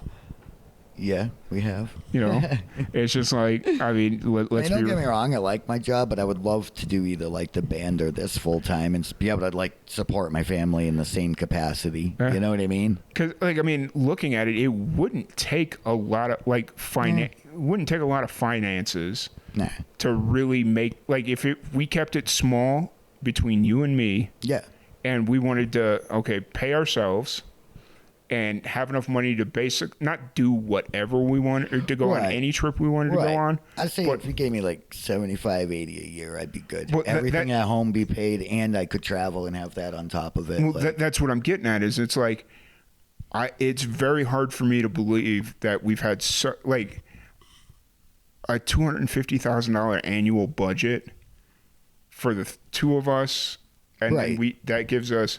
Yeah, we have.
It's just like, I mean, let's
don't get me wrong, I like my job, but I would love to do either like the band or this full time and be able to like support my family in the same capacity. You know what I mean?
Because looking at it, it wouldn't take a lot of wouldn't take a lot of finances to really make if we kept it small between you and me. Yeah. And we wanted to pay ourselves. And have enough money to not do whatever we want or to go on any trip we wanted to go on.
I'd say if you gave me like $75, $80 a year, I'd be good. Everything at home be paid, and I could travel and have that on top of it.
Well, that's what I'm getting at. Is it's like, it's very hard for me to believe that we've had a $250,000 annual budget for the two of us, and then that gives us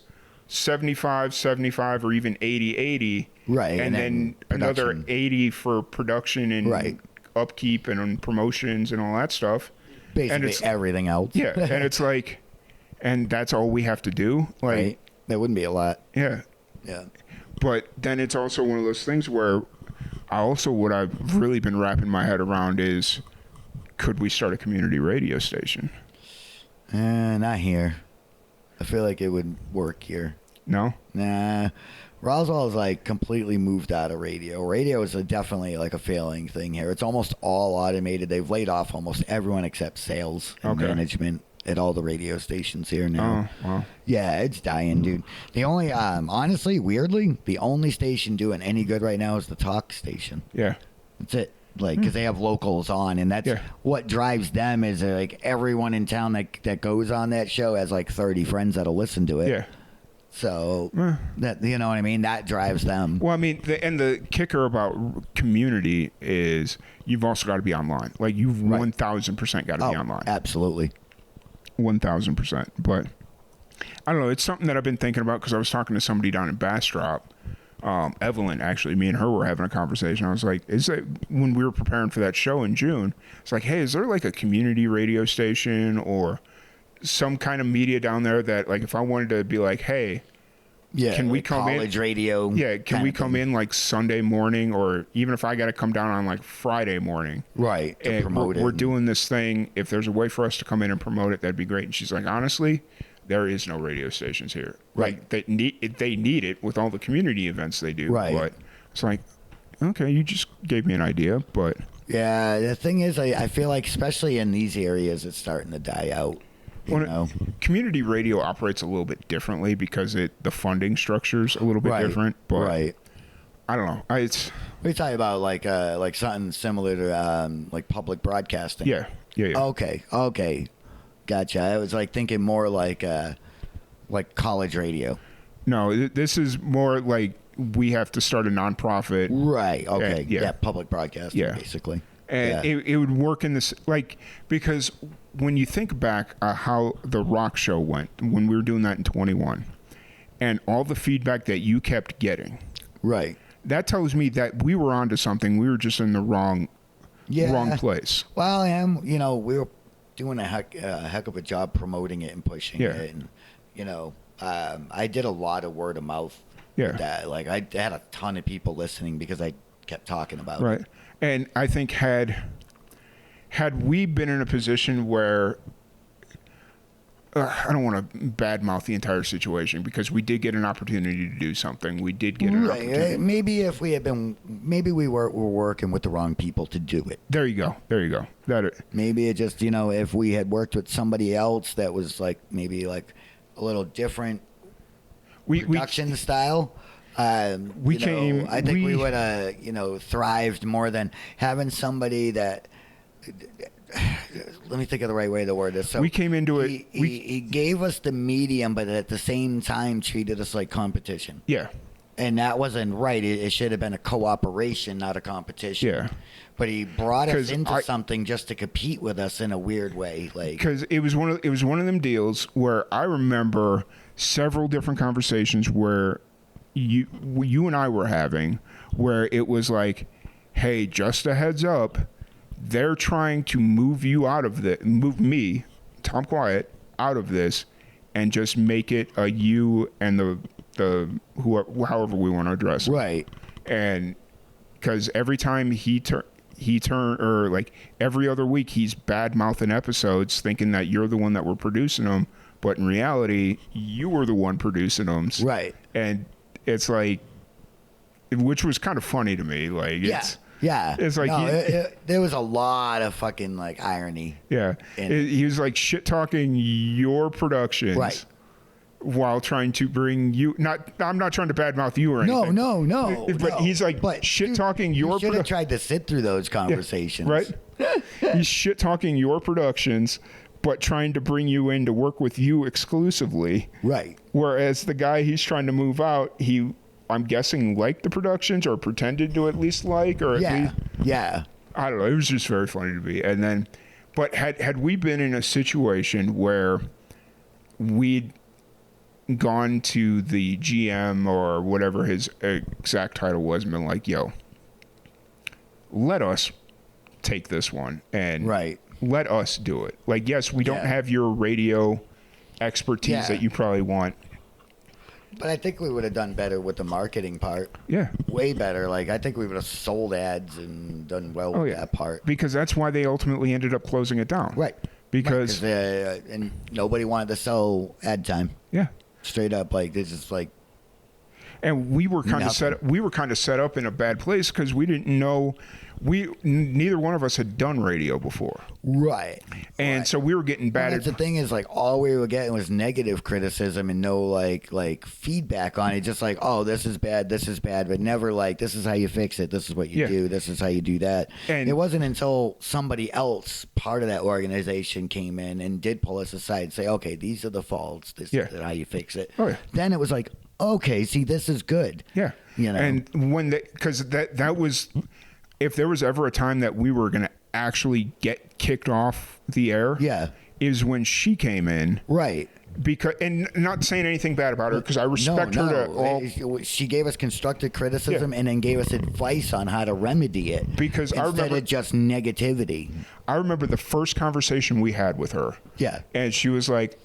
75, or even 80,
right?
And then another 80 for production and upkeep and promotions and all that stuff.
Basically everything else.
Yeah, and it's like, and that's all we have to do. Like,
right. That wouldn't be a lot.
Yeah.
Yeah.
But then it's also one of those things where what I've really been wrapping my head around is, could we start a community radio station?
Not here. I feel like it would work here.
No?
Nah. Roswell is like completely moved out of radio. Radio is definitely like a failing thing here. It's almost all automated. They've laid off almost everyone except sales and management at all the radio stations here now.
Oh, wow.
Yeah, it's dying, dude. The only, honestly, weirdly, the only station doing any good right now is the talk station.
Yeah.
That's it. Like, because they have locals on, and that's what drives them is like everyone in town that goes on that show has like 30 friends that'll listen to it.
Yeah.
So that, you know what I mean? That drives them.
Well, I mean, the kicker about community is you've also got to be online. Like, you've 1,000% got to be online.
Absolutely.
1,000%. But I don't know. It's something that I've been thinking about because I was talking to somebody down in Bastrop. Evelyn, actually, me and her were having a conversation. I was like, when we were preparing for that show in June, it's like, hey, is there like a community radio station or some kind of media down there that, like, if I wanted to be like, hey, can we come in?
College radio.
Yeah, can we come in like Sunday morning, or even if I got to come down on like Friday morning?
Right. To promote
we're doing this thing. If there's a way for us to come in and promote it, that'd be great. And she's like, honestly, there is no radio stations here.
Right.
Like, they need it with all the community events they do.
Right.
But it's like, okay, you just gave me an idea, but.
Yeah, the thing is, I feel like especially in these areas, it's starting to die out. You know?
Community radio operates a little bit differently because the funding structure's a little bit different. But I don't know.
We talk about like something similar to like public broadcasting.
Yeah.
Okay. Gotcha. I was like thinking more like college radio.
No, this is more like we have to start a nonprofit.
Right. Okay. Yeah. Public broadcasting. Yeah. Basically.
And it would work in this, like, because when you think back how the rock show went when we were doing that in 21 and all the feedback that you kept getting.
Right.
That tells me that we were onto something. We were just in the wrong place.
Well, we were doing a heck of a job promoting it and pushing it. And, I did a lot of word of mouth with that. Like, I had a ton of people listening because I kept talking about it.
Right. And I think had we been in a position where I don't want to badmouth the entire situation because we did get an opportunity to do something. We did get an opportunity.
Maybe if we had been, maybe we were working with the wrong people to do it.
There you go.
Maybe it just, if we had worked with somebody else that was like maybe like a little different production style. I think we would have, thrived more than having somebody that. Let me think of the right way to word this. So
we came into it.
He gave us the medium, but at the same time treated us like competition.
Yeah.
And that wasn't right. It should have been a cooperation, not a competition.
Yeah.
But he brought us into something just to compete with us in a weird way, like
because it was one of them deals where I remember several different conversations where you and I were having where it was like, hey, just a heads up, they're trying to move me, Tom Quiet, out of this and just make it a you and the however we want to address it.
Right.
And because every time he turned or like every other week he's bad mouthing episodes thinking that you're the one that were producing them, but in reality you were the one producing them.
Right.
And it's like, which was kind of funny to me. Like, it's like
there was a lot of fucking like irony.
Yeah, he was like shit talking your productions,
right?
While trying to bring you. I'm not trying to badmouth you or anything.
No.
But he's like shit talking your.
You should have tried to sit through those conversations,
right? He's shit talking your productions, but trying to bring you in to work with you exclusively.
Right.
Whereas the guy he's trying to move out, I'm guessing liked the productions or pretended to at least like, or at least.
Yeah.
I don't know. It was just very funny to me. And then, but had we been in a situation where we'd gone to the GM or whatever his exact title was and been like, yo, let us take this one and let us do it. Like, yes, we don't have your radio expertise that you probably want.
But I think we would have done better with the marketing part.
Yeah.
Way better. Like, I think we would have sold ads and done well with that part.
Because that's why they ultimately ended up closing it down.
Right.
Because
and nobody wanted to sell ad time.
Yeah.
Straight up, like, this is like.
And we were kind of set up in a bad place because we didn't know. Neither one of us had done radio before.
Right.
And so we were getting battered.
The thing is, like, all we were getting was negative criticism and no like feedback on it. Just like, oh, this is bad, but never like, this is how you fix it. This is what you do. This is how you do that. And it wasn't until somebody else, part of that organization, came in and did pull us aside and say, okay, these are the faults. This is how you fix it.
Oh, yeah.
Then it was like, okay, see, this is good.
Yeah.
You know,
and when because that was. If there was ever a time that we were going to actually get kicked off the air, is when she came in.
Right.
Because, and not saying anything bad about her, because I respect her.
She gave us constructive criticism and then gave us advice on how to remedy it.
Because
instead of just negativity.
I remember the first conversation we had with her.
Yeah.
And she was like,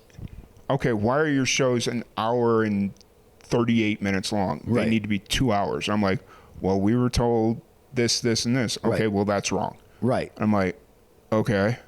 okay, why are your shows an hour and 38 minutes long? They need to be 2 hours. I'm like, well, we were told this, and this. Okay, well, that's wrong.
Right.
I'm like, okay.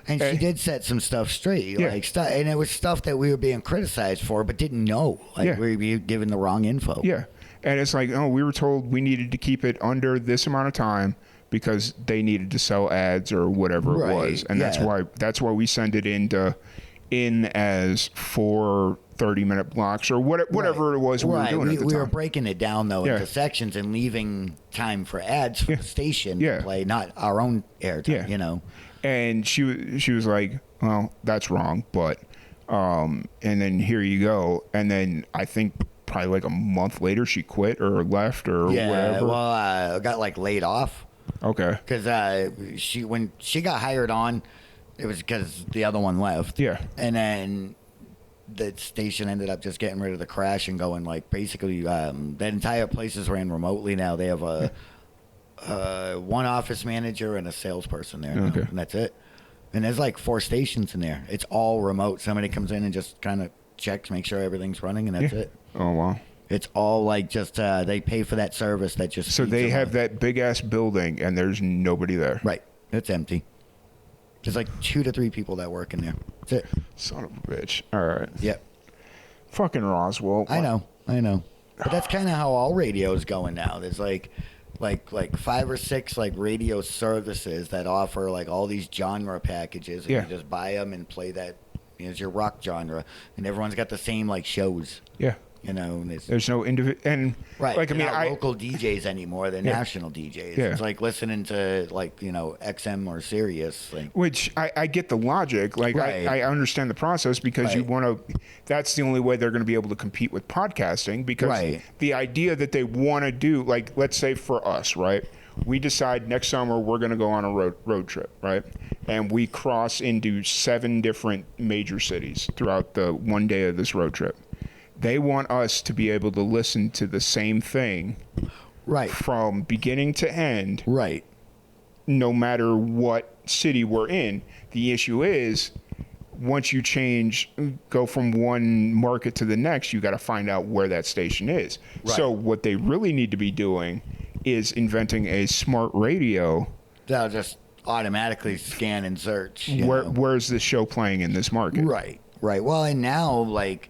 And she did set some stuff straight, and it was stuff that we were being criticized for, but didn't know. Like, we were given the wrong info.
Yeah. And it's like, oh, we were told we needed to keep it under this amount of time because they needed to sell ads or whatever it was. And that's why we send it in as 4 30-minute blocks or whatever it was we were doing at the time.
We were breaking it down, though, into sections and leaving time for ads for the station to play, not our own airtime, you know.
And she was like, well, that's wrong, but and then here you go. And then I think probably like a month later she quit or left or whatever.
Well, got like laid off.
Okay.
Because when she got hired on, it was because the other one left.
Yeah. And
then the station ended up just getting rid of the crash and going like basically that entire place is ran remotely now. They have one office manager and a salesperson there now, and that's it. And there's like 4 stations in there. It's all remote. Somebody comes in and just kind of checks, make sure everything's running, and that's it.
Oh, wow.
It's all like just they pay for that service that just.
So they have that big ass building and there's nobody there.
Right. It's empty. There's like 2 to 3 people that work in there. That's it.
Son of a bitch. All right.
Yep.
Fucking Roswell.
I know. But that's kind of how all radio is going now. There's like 5 or 6 like radio services that offer like all these genre packages, and you just buy them and play that as your rock genre, and everyone's got the same like shows.
Yeah.
You know,
there's no like
not local DJs anymore. They're national DJs.
Yeah.
It's like listening to like XM or Sirius. Like,
which I get the logic. Like I understand the process because you want to. That's the only way they're going to be able to compete with podcasting because the idea that they want to do, like, let's say for us, right? We decide next summer we're going to go on a road trip, right? And we cross into 7 different major cities throughout the one day of this road trip. They want us to be able to listen to the same thing from beginning to end, no matter what city we're in. The issue is once you go from one market to the next, you got to find out where that station is. So what they really need to be doing is inventing a smart radio
that'll just automatically scan and search.
Where's the show playing in this market?
Right. Well, and now, like,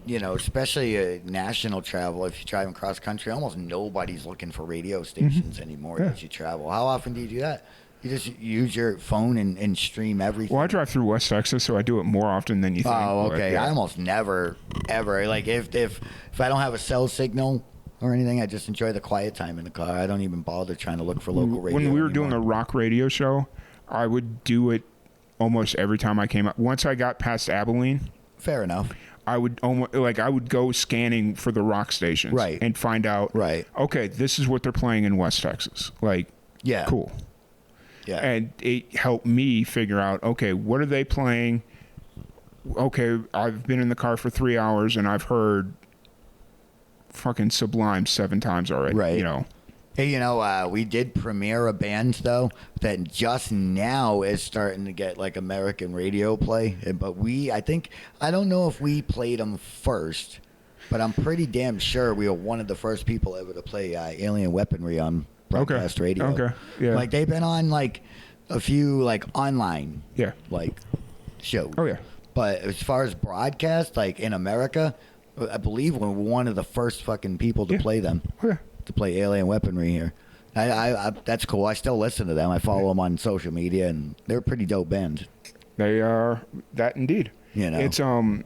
especially national travel, if you're driving cross country, almost nobody's looking for radio stations anymore as you travel. How often do you do that? You just use your phone and stream everything.
Well, I drive through West Texas, so I do it more often than you think.
Oh, okay. I almost never, ever. Like, if I don't have a cell signal or anything, I just enjoy the quiet time in the car. I don't even bother trying to look for local radio
When we were doing a rock radio show, I would do it almost every time I came up. Once I got past Abilene.
Fair enough.
I would go scanning for the rock stations and find out, okay, this is what they're playing in West Texas. Like, cool. Yeah. And it helped me figure out, okay, what are they playing okay, I've been in the car for 3 hours and I've heard fucking Sublime 7 times already.
Right.
You know.
Hey, we did premiere a band though that just now is starting to get like American radio play. But I don't know if we played them first, but I'm pretty damn sure we were one of the first people ever to play Alien Weaponry on broadcast radio.
Okay. Yeah.
Like they've been on like a few like online like shows.
Oh yeah.
But as far as broadcast, like in America, I believe we're one of the first fucking people to play them.
Oh, yeah.
To play Alien Weaponry here. I that's cool. I still listen to them. I follow them on social media, and they're a pretty dope band.
They are that indeed.
It's kind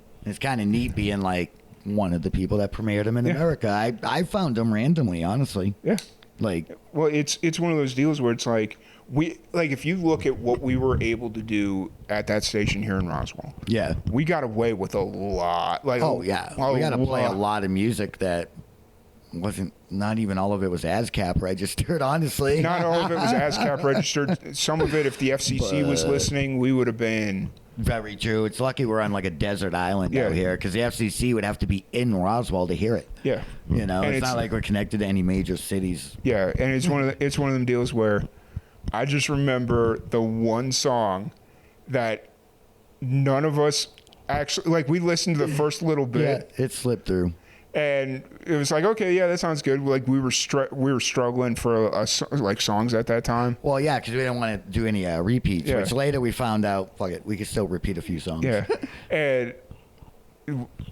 of neat being like one of the people that premiered them in America. I found them randomly, honestly.
Yeah.
Like,
well, it's one of those deals where it's like if you look at what we were able to do at that station here in Roswell.
Yeah.
We got away with a lot. Like,
we got to play a lot of music that wasn't, not even all of it was ASCAP registered, honestly.
Not all of it was ASCAP registered. Some of it, if the FCC was listening, we would have been.
Very true. It's lucky we're on like a desert island out here, because the FCC would have to be in Roswell to hear it.
Yeah.
It's not like we're connected to any major cities.
Yeah, and it's one of them deals where I just remember the one song that none of us actually, like, we listened to the first little bit.
Yeah, it slipped through.
And it was like, okay, yeah, that sounds good. Like we were struggling for like songs at that time.
Well, yeah, because we didn't want to do any repeats. Which later we found out, fuck it, we could still repeat a few songs.
Yeah, and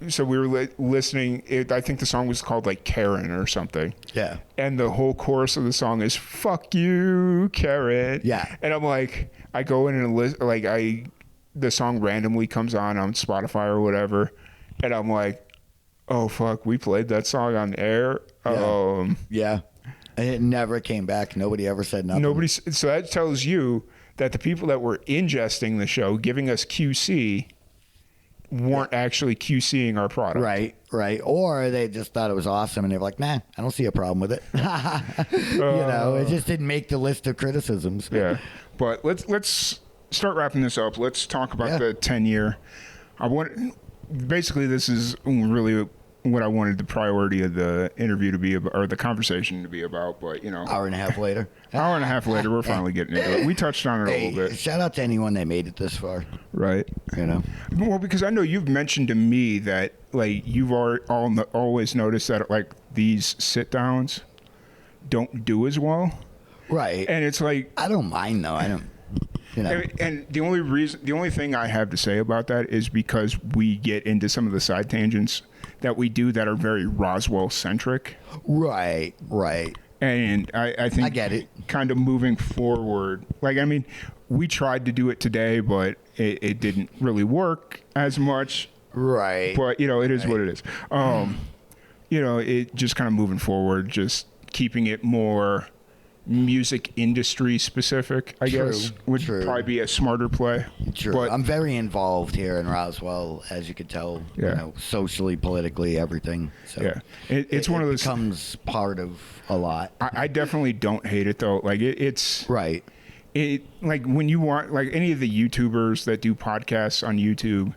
so we were listening. I think the song was called like Karen or something.
Yeah.
And the whole chorus of the song is "Fuck you, Karen."
Yeah.
And I'm like, I go in and the song randomly comes on Spotify or whatever, and I'm like, oh fuck, we played that song on air.
Yeah. And it never came back. Nobody ever said nothing.
So that tells you that the people that were ingesting the show, giving us QC, weren't actually QCing our product.
Right. Or they just thought it was awesome and they were like, nah, I don't see a problem with it. It just didn't make the list of criticisms.
Yeah. But let's start wrapping this up. Let's talk about the 10-year. Basically, this is really what I wanted the priority of the interview to be about, or the conversation to be about. But
hour and a half later,
we're finally getting into it. We touched on it a little bit.
Shout out to anyone that made it this far.
Right. Well, because I know you've mentioned to me that like you've always noticed that like these sit downs don't do as well.
Right.
And it's like
I don't mind though. I don't.
And the only thing I have to say about that is because we get into some of the side tangents that we do that are very Roswell centric.
Right.
And I think
I get it.
Kind of moving forward, like, I mean, we tried to do it today, but it didn't really work as much.
Right.
But it is what it is. It just kind of moving forward, just keeping it more music industry specific, I guess, would probably be a smarter play.
True. But I'm very involved here in Roswell, as you could tell, socially, politically, everything. So
it's one of those
becomes part of a lot.
I definitely don't hate it though. Like it's
right.
It like when you want like any of the YouTubers that do podcasts on YouTube,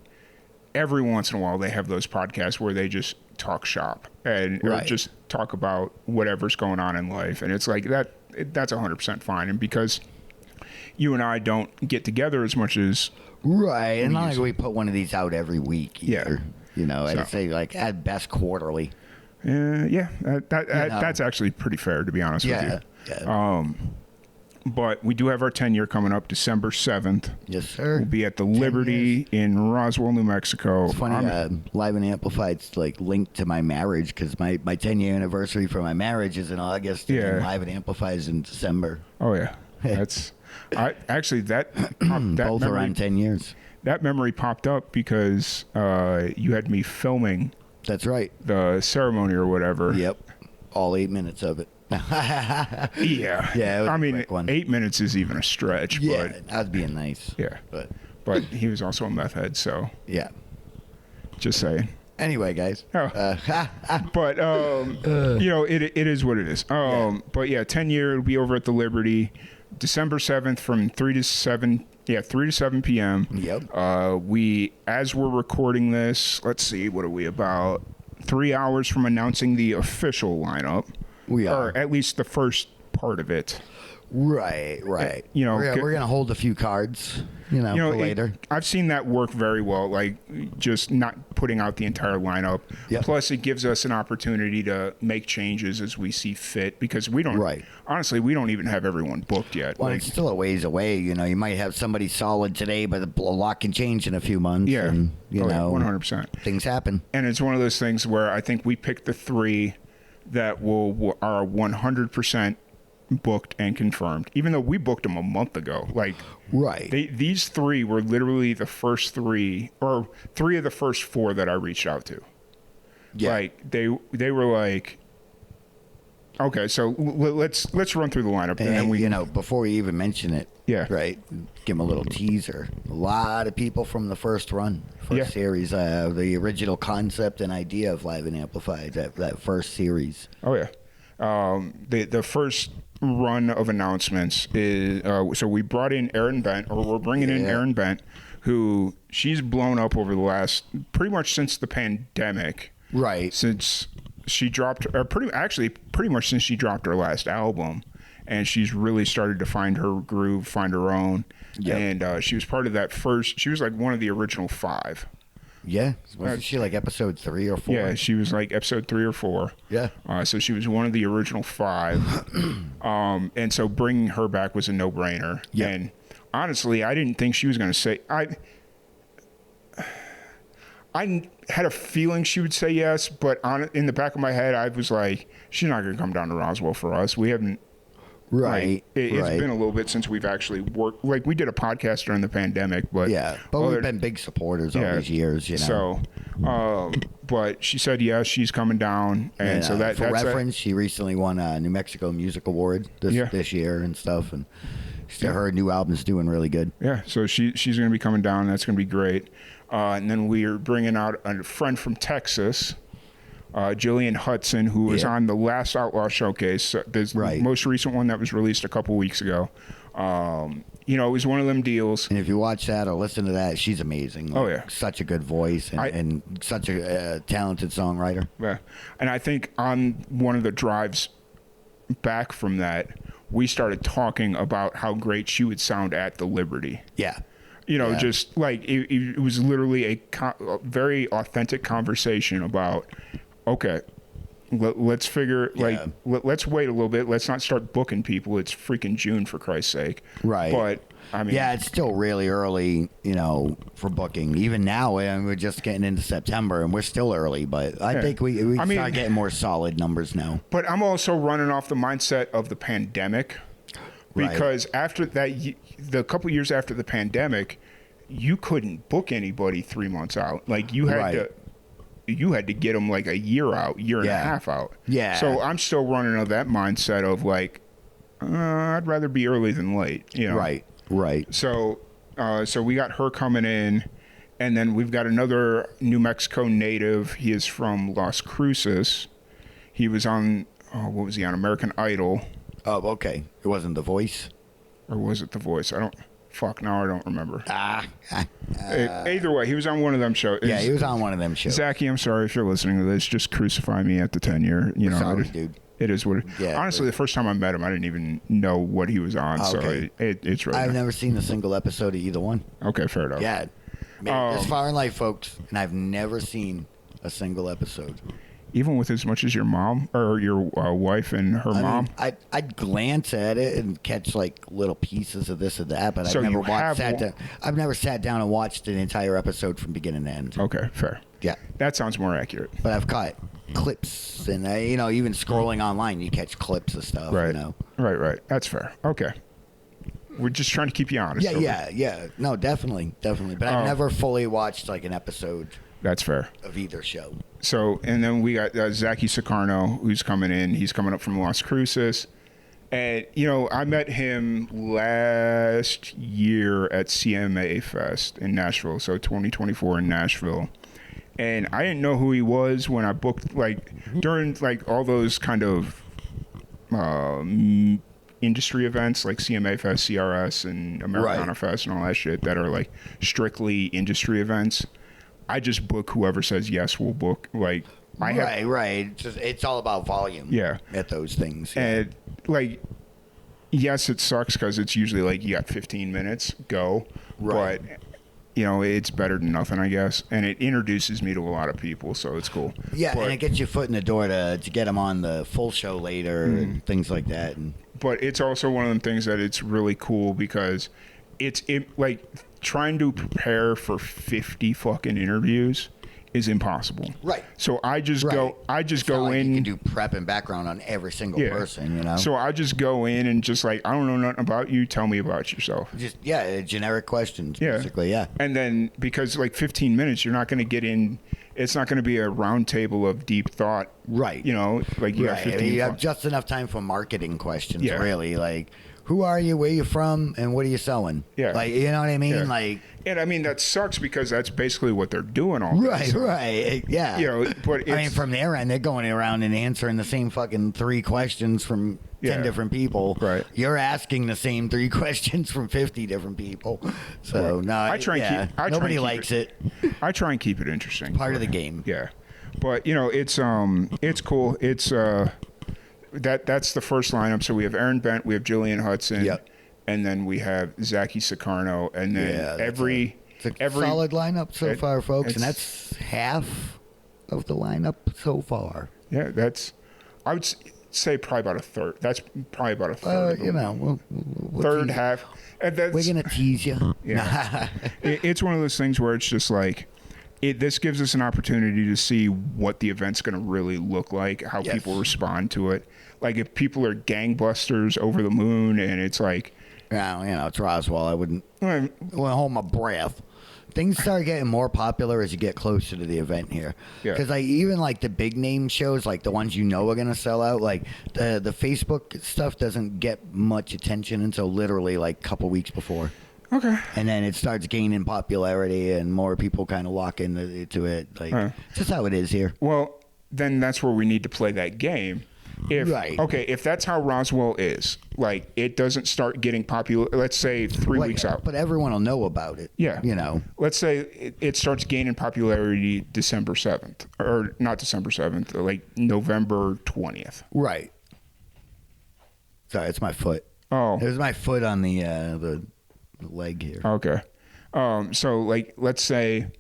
every once in a while they have those podcasts where they just talk shop and or just talk about whatever's going on in life, and it's like that. That's 100% fine, and because you and I don't get together as much as
and not like we put one of these out every week either. I'd say like at best quarterly.
That's actually pretty fair, to be honest with you.
Yeah.
But we do have our 10-year coming up December 7th.
Yes, sir.
We'll be at the Liberty in Roswell, New Mexico.
It's funny, Live and Amplified's like linked to my marriage because my 10-year anniversary for my marriage is in August. And Live and Amplified is in December.
Oh, yeah. That's actually that
both
memory,
are on 10 years.
That memory popped up because you had me filming.
That's right.
The ceremony or whatever.
Yep. All 8 minutes of it.
Yeah. I mean, 8 minutes is even a stretch.
Yeah,
but,
I was being nice.
Yeah. But he was also a meth head, so.
Yeah.
Just saying.
Anyway, guys.
But, it is what it is. But, 10-year, it'll be over at the Liberty, December 7th from 3 to 7 Yeah, 3 to 7 p.m.
Yep.
As we're recording this, let's see, what are we, about 3 hours from announcing the official lineup?
We are.
Or at least the first part of it.
Right.
You know,
we're gonna hold a few cards, for later.
I've seen that work very well, like just not putting out the entire lineup.
Yep.
Plus, it gives us an opportunity to make changes as we see fit, because we don't.
Right.
Honestly, we don't even have everyone booked yet.
Well, it's still a ways away. You might have somebody solid today, but a lot can change in a few months.
Yeah.
And,
100%.
Things happen.
And it's one of those things where I think we picked the 3 that are 100% booked and confirmed, even though we booked them a month ago. Like,
right.
These 3 were literally the first 3, or 3 of the first 4 that I reached out to.
Yeah.
Like they were like, okay, so let's run through the lineup, and then we,
before you even mention it.
Yeah.
Right. Give them a little teaser. A lot of people from the first series, the original concept and idea of Live and Amplified, that first series.
Oh yeah. The first run of announcements is so we brought in Erin Bent, or we're bringing in Erin Bent, who she's blown up over the last pretty much since the pandemic.
Right.
Since she dropped, pretty much since she dropped her last album, and she's really started to find her groove, find her own. Yep. And she was part of that first. She was like one of the original 5.
Yeah, wasn't she like episode 3 or 4?
Yeah, she was like episode 3 or 4.
Yeah.
So she was one of the original 5. And so bringing her back was a no-brainer.
Yeah.
And honestly, I didn't think she was going to say. I had a feeling she would say yes, but in the back of my head, I was like, she's not going to come down to Roswell for us. We haven't.
Right.
It's been a little bit since we've actually worked. Like, we did a podcast during the pandemic, but
we've been big supporters all these years.
So, but she said yes, she's coming down, and so that's
for reference, she recently won a New Mexico Music Award this year and stuff, and her new album's doing really good.
Yeah, so she's going to be coming down. That's going to be great. And then we are bringing out a friend from Texas. Jillian Hudson, who was on the last Outlaw Showcase, the most recent one that was released a couple weeks ago. It was one of them deals.
And if you watch that or listen to that, she's amazing. Such a good voice and such a talented songwriter.
Yeah, and I think on one of the drives back from that, we started talking about how great she would sound at the Liberty.
Yeah.
Just like it was literally a very authentic conversation about, okay, let's figure, let's wait a little bit. Let's not start booking people. It's freaking June, for Christ's sake.
Right.
But, I mean.
Yeah, it's still really early, for booking. Even now, we're just getting into September, and we're still early. But I think we start getting more solid numbers now.
But I'm also running off the mindset of the pandemic. Because after that, the couple years after the pandemic, you couldn't book anybody 3 months out. Like, you had to get them like a year out, year and a half out.
Yeah.
So I'm still running of that mindset of like, I'd rather be early than late.
Right.
So we got her coming in, and then we've got another New Mexico native. He is from Las Cruces. He was on, what was he on? American Idol.
Oh, okay. It wasn't The Voice?
Or was it The Voice? Now I don't remember. Either way, he was on one of them shows.
Yeah, he was on one of them shows.
Zachy, I'm sorry if you're listening to this. Just crucify me at the tenure.
Sorry, dude.
It is what it is. Yeah, honestly, the first time I met him, I didn't even know what he was on. Okay. So it's really
I've never seen a single episode of either one.
Okay, fair enough.
Yeah. This far in life, folks, and I've never seen a single episode.
Even with as much as your mom or your wife and her mom?
I'd glance at it and catch like little pieces of this or that, but I've never sat down and watched an entire episode from beginning to end.
Okay, fair.
Yeah.
That sounds more accurate.
But I've caught clips and, even scrolling online, you catch clips of stuff.
Right. Right. That's fair. Okay. We're just trying to keep you honest.
Yeah. No, definitely. But I've never fully watched like an episode.
That's fair.
Of either show.
So, and then we got Zachy Sicarno, who's coming in. He's coming up from Las Cruces. And, I met him last year at CMA Fest in Nashville, so 2024 in Nashville. And I didn't know who he was when I booked, like, during, like, all those kind of industry events like CMA Fest, CRS, and Americana Fest and all that shit that are like strictly industry events, I just book whoever says yes, we'll book. Like,
right. It's all about volume.
Yeah.
At those things. Yeah.
And like, yes, it sucks because it's usually like you got 15 minutes, go.
Right.
But you know, it's better than nothing, I guess. And it introduces me to a lot of people, so it's cool.
Yeah, and it gets your foot in the door to get them on the full show later and things like that.
But it's also one of them things that it's really cool because it's like trying to prepare for 50 fucking interviews is impossible.
Right.
So I just go in.
You can do prep and background on every single person, you know?
So I just go in and just like, I don't know nothing about you. Tell me about yourself.
Just, generic questions, basically,
And then because like 15 minutes, you're not going to get in. It's not going to be a round table of deep thought.
Right.
You know, like you have 15
you have just enough time for marketing questions, really. Like, who are you, where you from, and what are you selling? Yeah. Like, you know what I mean?
Yeah.
Like,
and I mean, that sucks because that's basically what they're doing all day.
Right. Yeah.
You know, but
I mean, from their end, they're going around and answering the same fucking 3 questions from 10 different people.
Right.
You're asking the same 3 questions from 50 different people. So, no, nobody likes it.
I try and keep it interesting.
Part of the game.
Yeah. But, you know, it's cool. It's, that's the first lineup. So we have Aaron Bent, we have Jillian Hudson, and then we have Zachy Sicarno, and then every
solid lineup so far, folks, and that's half of the lineup so far.
Yeah, I would say probably about a third. That's probably about a third.
You know, we'll
third half. And
we're gonna tease you.
Yeah, it's one of those things where it's just like. This gives us an opportunity to see what the event's going to really look like, how people respond to it. Like if people are gangbusters over the moon and it's like...
Yeah, you know, it's Roswell. I wouldn't hold my breath. Things start getting more popular as you get closer to the event here. Because even like the big name shows, like the ones you know are going to sell out, like the Facebook stuff doesn't get much attention until literally like a couple weeks before.
Okay.
And then it starts gaining popularity and more people kind of lock into it. Like, just how it is here.
Well, then that's where we need to play that game. Okay, if that's how Roswell is, like, it doesn't start getting popular, let's say 3 weeks out.
But everyone will know about it. Yeah. You know.
Let's say it starts gaining popularity December 7th. Or not December 7th, like November 20th.
Right. Sorry, it's my foot.
Oh.
It was my foot on the leg here.
Okay. So like let's say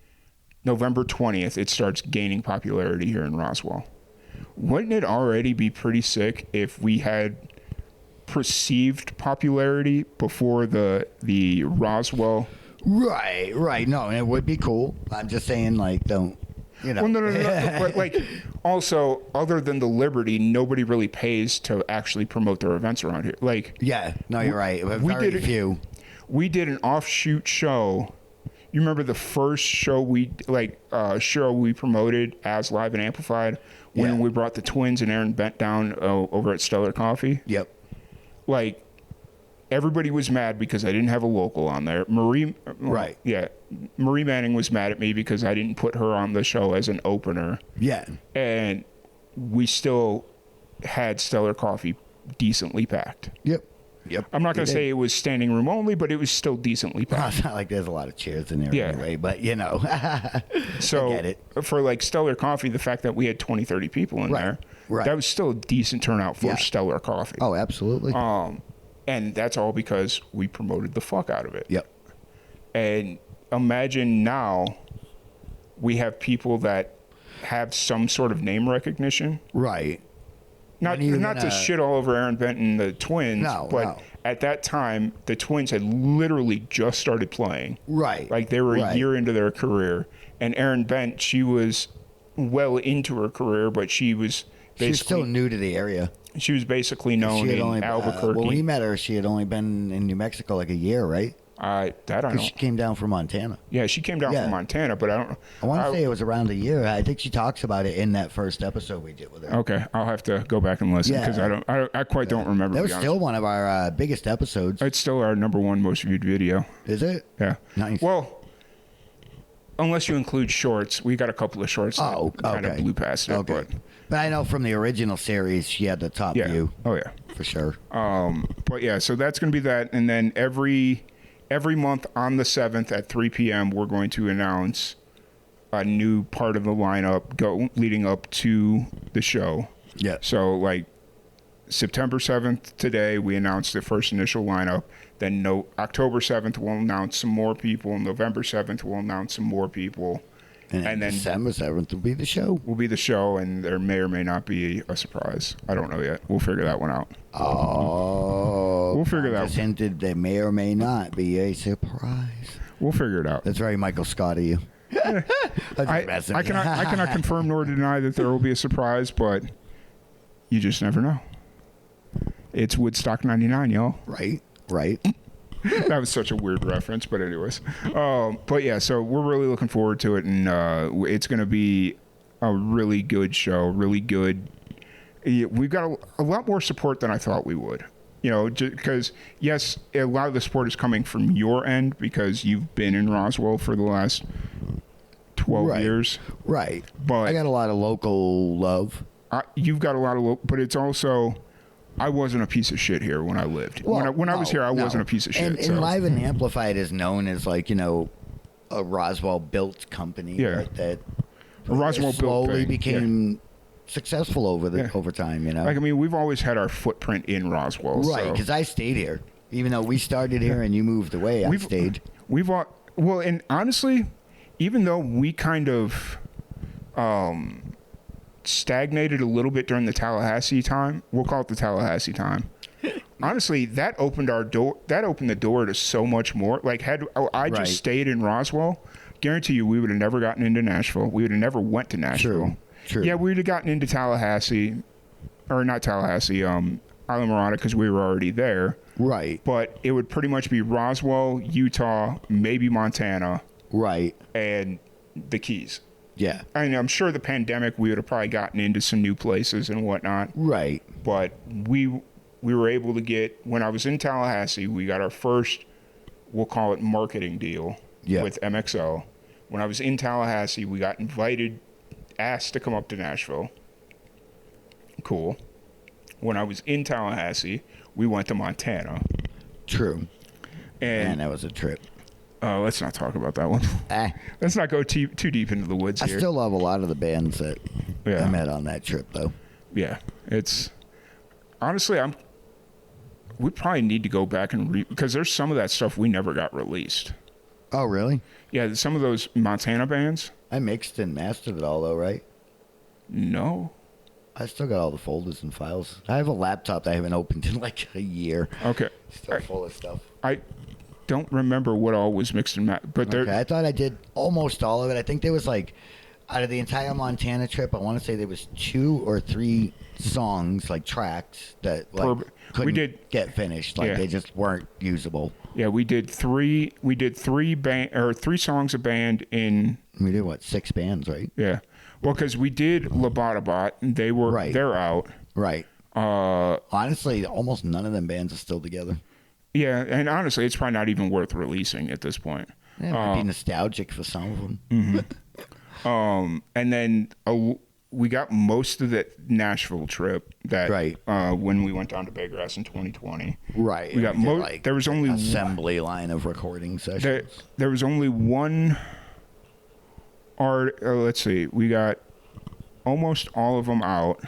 November 20th it starts gaining popularity here in Roswell. Wouldn't it already be pretty sick if we had perceived popularity before the Roswell?
Right. No, it would be cool. I'm just saying, like, don't, you know.
Well, no. But like, also, other than the Liberty, nobody really pays to actually promote their events around here. Like,
yeah, no, you're right. Very few.
We did an offshoot show. You remember the first show we promoted as Live and Amplified when we brought the twins and Aaron Bent down over at Stellar Coffee?
Yep.
Like, everybody was mad because I didn't have a local on there. Marie Manning was mad at me because I didn't put her on the show as an opener.
Yeah.
And we still had Stellar Coffee decently packed.
Yep.
I'm not going to say it was standing room only, but it was still decently packed.
Well, it's not like there's a lot of chairs in there anyway, but you know.
So
I get it.
For like Stellar Coffee, the fact that we had 20, 30 people in there, that was still a decent turnout for Stellar Coffee.
Oh, absolutely.
And that's all because we promoted the fuck out of it.
Yep.
And imagine now we have people that have some sort of name recognition.
Right.
Not to shit all over Aaron Bent and the twins, but at that time, the twins had literally just started playing.
Right.
Like they were a year into their career. And Aaron Bent, she was well into her career, but she was
still new to the area.
She was basically known in Albuquerque.
When we met her, she had only been in New Mexico like a year, right?
I don't know.
She came down from Montana.
Yeah, she came down from Montana, but I don't know.
I want to say it was around a year. I think she talks about it in that first episode we did with her.
Okay, I'll have to go back and listen because I quite don't remember.
That was still one of our biggest episodes.
It's still our #1 most viewed video.
Is it?
Yeah.
Nice.
Well, unless you include shorts. We got a couple of shorts that kind of blew past it.
Okay. But I know from the original series, she had the top view.
Oh, yeah.
For sure.
But, yeah, so that's going to be that. And then every month on the 7th at 3 p.m., we're going to announce a new part of the lineup leading up to the show.
Yeah.
So, like, September 7th today, we announced the first initial lineup. Then October 7th, we'll announce some more people. November 7th, we'll announce some more people.
And then December 7th will be the show.
Will be the show, and there may or may not be a surprise. I don't know yet. We'll figure that one out.
Oh.
We'll figure that out.
Just hinted there may or may not be a surprise.
We'll figure it out.
That's very Michael Scott of you.
I cannot confirm nor deny that there will be a surprise, but you just never know. It's Woodstock 99, y'all.
Right.
That was such a weird reference, but anyways. But yeah, so we're really looking forward to it, and it's going to be a really good show, really good. We've got a lot more support than I thought we would. You know, because, yes, a lot of the support is coming from your end because you've been in Roswell for the last 12 years.
Right.
But
I got a lot of local love.
You've got a lot of local, but it's also, I wasn't a piece of shit here when I lived.
Well,
when I was here, I wasn't a piece of shit.
And Live and Amplified is known as, like, you know, a Roswell-built company.
Yeah.
That
Roswell
slowly became successful over time, you know.
Like, I mean, we've always had our footprint in Roswell,
right? Because I stayed here, even though we started here and you moved away. I stayed.
Well, and honestly, even though we kind of stagnated a little bit during the Tallahassee time, we'll call it the Tallahassee time. Honestly, that opened our door. That opened the door to so much more. Like, had I just stayed in Roswell, guarantee you, we would have never gotten into Nashville. We would have never went to Nashville.
True.
Yeah, we would have gotten into Tallahassee, or not Tallahassee, Islamorada, because we were already there.
Right.
But it would pretty much be Roswell, Utah, maybe Montana.
Right.
And the Keys.
Yeah.
I mean, I'm sure the pandemic, we would have probably gotten into some new places and whatnot.
Right.
But we were able to get, when I was in Tallahassee, we got our first, we'll call it marketing deal with MXO. When I was in Tallahassee, we got asked to come up to Nashville. Cool. When I was in Tallahassee, we went to Montana.
True.
And
man, that was a trip.
Let's not talk about that one. Let's not go too deep into the woods here.
I still love a lot of the bands that I met on that trip, though.
Yeah, it's honestly, we probably need to go back and because there's some of that stuff we never got released.
Oh, really?
Yeah, some of those Montana bands.
I mixed and mastered it all, though, right?
No.
I still got all the folders and files. I have a laptop that I haven't opened in like a year.
Okay.
Still full of stuff.
I don't remember what all was mixed and mastered, but
I thought I did almost all of it. I think there was like, out of the entire Montana trip, I want to say there was 2 or 3 songs, like tracks, that like couldn't get finished. Like they just weren't usable.
Yeah, we did three songs a band in.
We did what, 6 bands, right?
Yeah, well, because we did Lobotomot, and they're out.
Right. Honestly, almost none of them bands are still together.
Yeah, and honestly, it's probably not even worth releasing at this point.
Yeah, it might be nostalgic for some of them.
Mm-hmm. And then we got most of that Nashville trip that when we went down to Bay Grass in 2020.
Right.
We got there was only
assembly line of recording sessions.
There was only one art. Let's see. We got almost all of them out.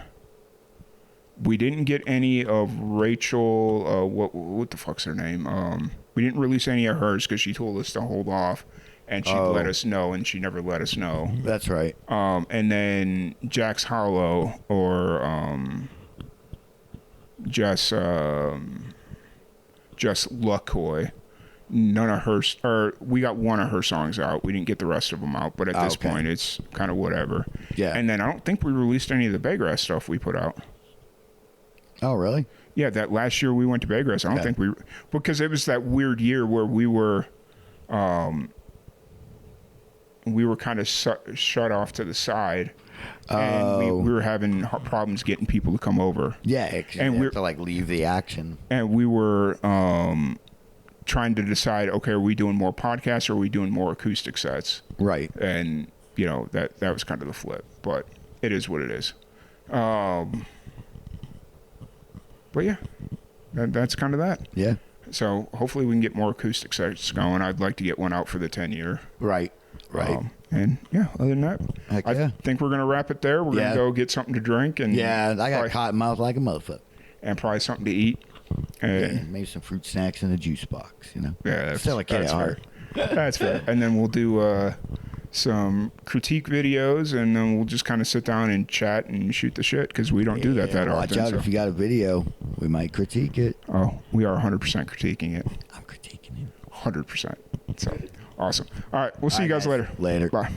We didn't get any of Rachel. What the fuck's her name? We didn't release any of hers because she told us to hold off. And she'd let us know, and she never let us know.
That's right.
And then Jack's Hollow or Just Luckhoy. None of her, or we got one of her songs out. We didn't get the rest of them out, but at this point, it's kind of whatever.
Yeah.
And then I don't think we released any of the Bay Grass stuff we put out.
Oh, really?
Yeah, that last year we went to Bay Grass. I don't think because it was that weird year where we were kind of shut off to the side, and we were having problems getting people to come over.
Yeah, and we have to like leave the action.
And we were trying to decide, okay, are we doing more podcasts or are we doing more acoustic sets?
Right.
And, you know, that was kind of the flip. But it is what it is. But yeah, that's kind of that.
Yeah.
So hopefully we can get more acoustic sets going. I'd like to get one out for the 10-year.
Right. Right.
And yeah, other than that, I think we're going to wrap it there. We're going to go get something to drink. And
I got cotton mouth like a motherfucker.
And probably something to eat.
Maybe some fruit snacks in a juice box, you know.
Yeah, that's
still a kid at heart.
That's fair. And then we'll do some critique videos, and then we'll just kind of sit down and chat and shoot the shit because we don't do that often.
Watch out if you got a video, we might critique it.
Oh, we are 100% critiquing it.
I'm critiquing it.
100%. So awesome. All right, we'll see you guys later.
Later.
Bye.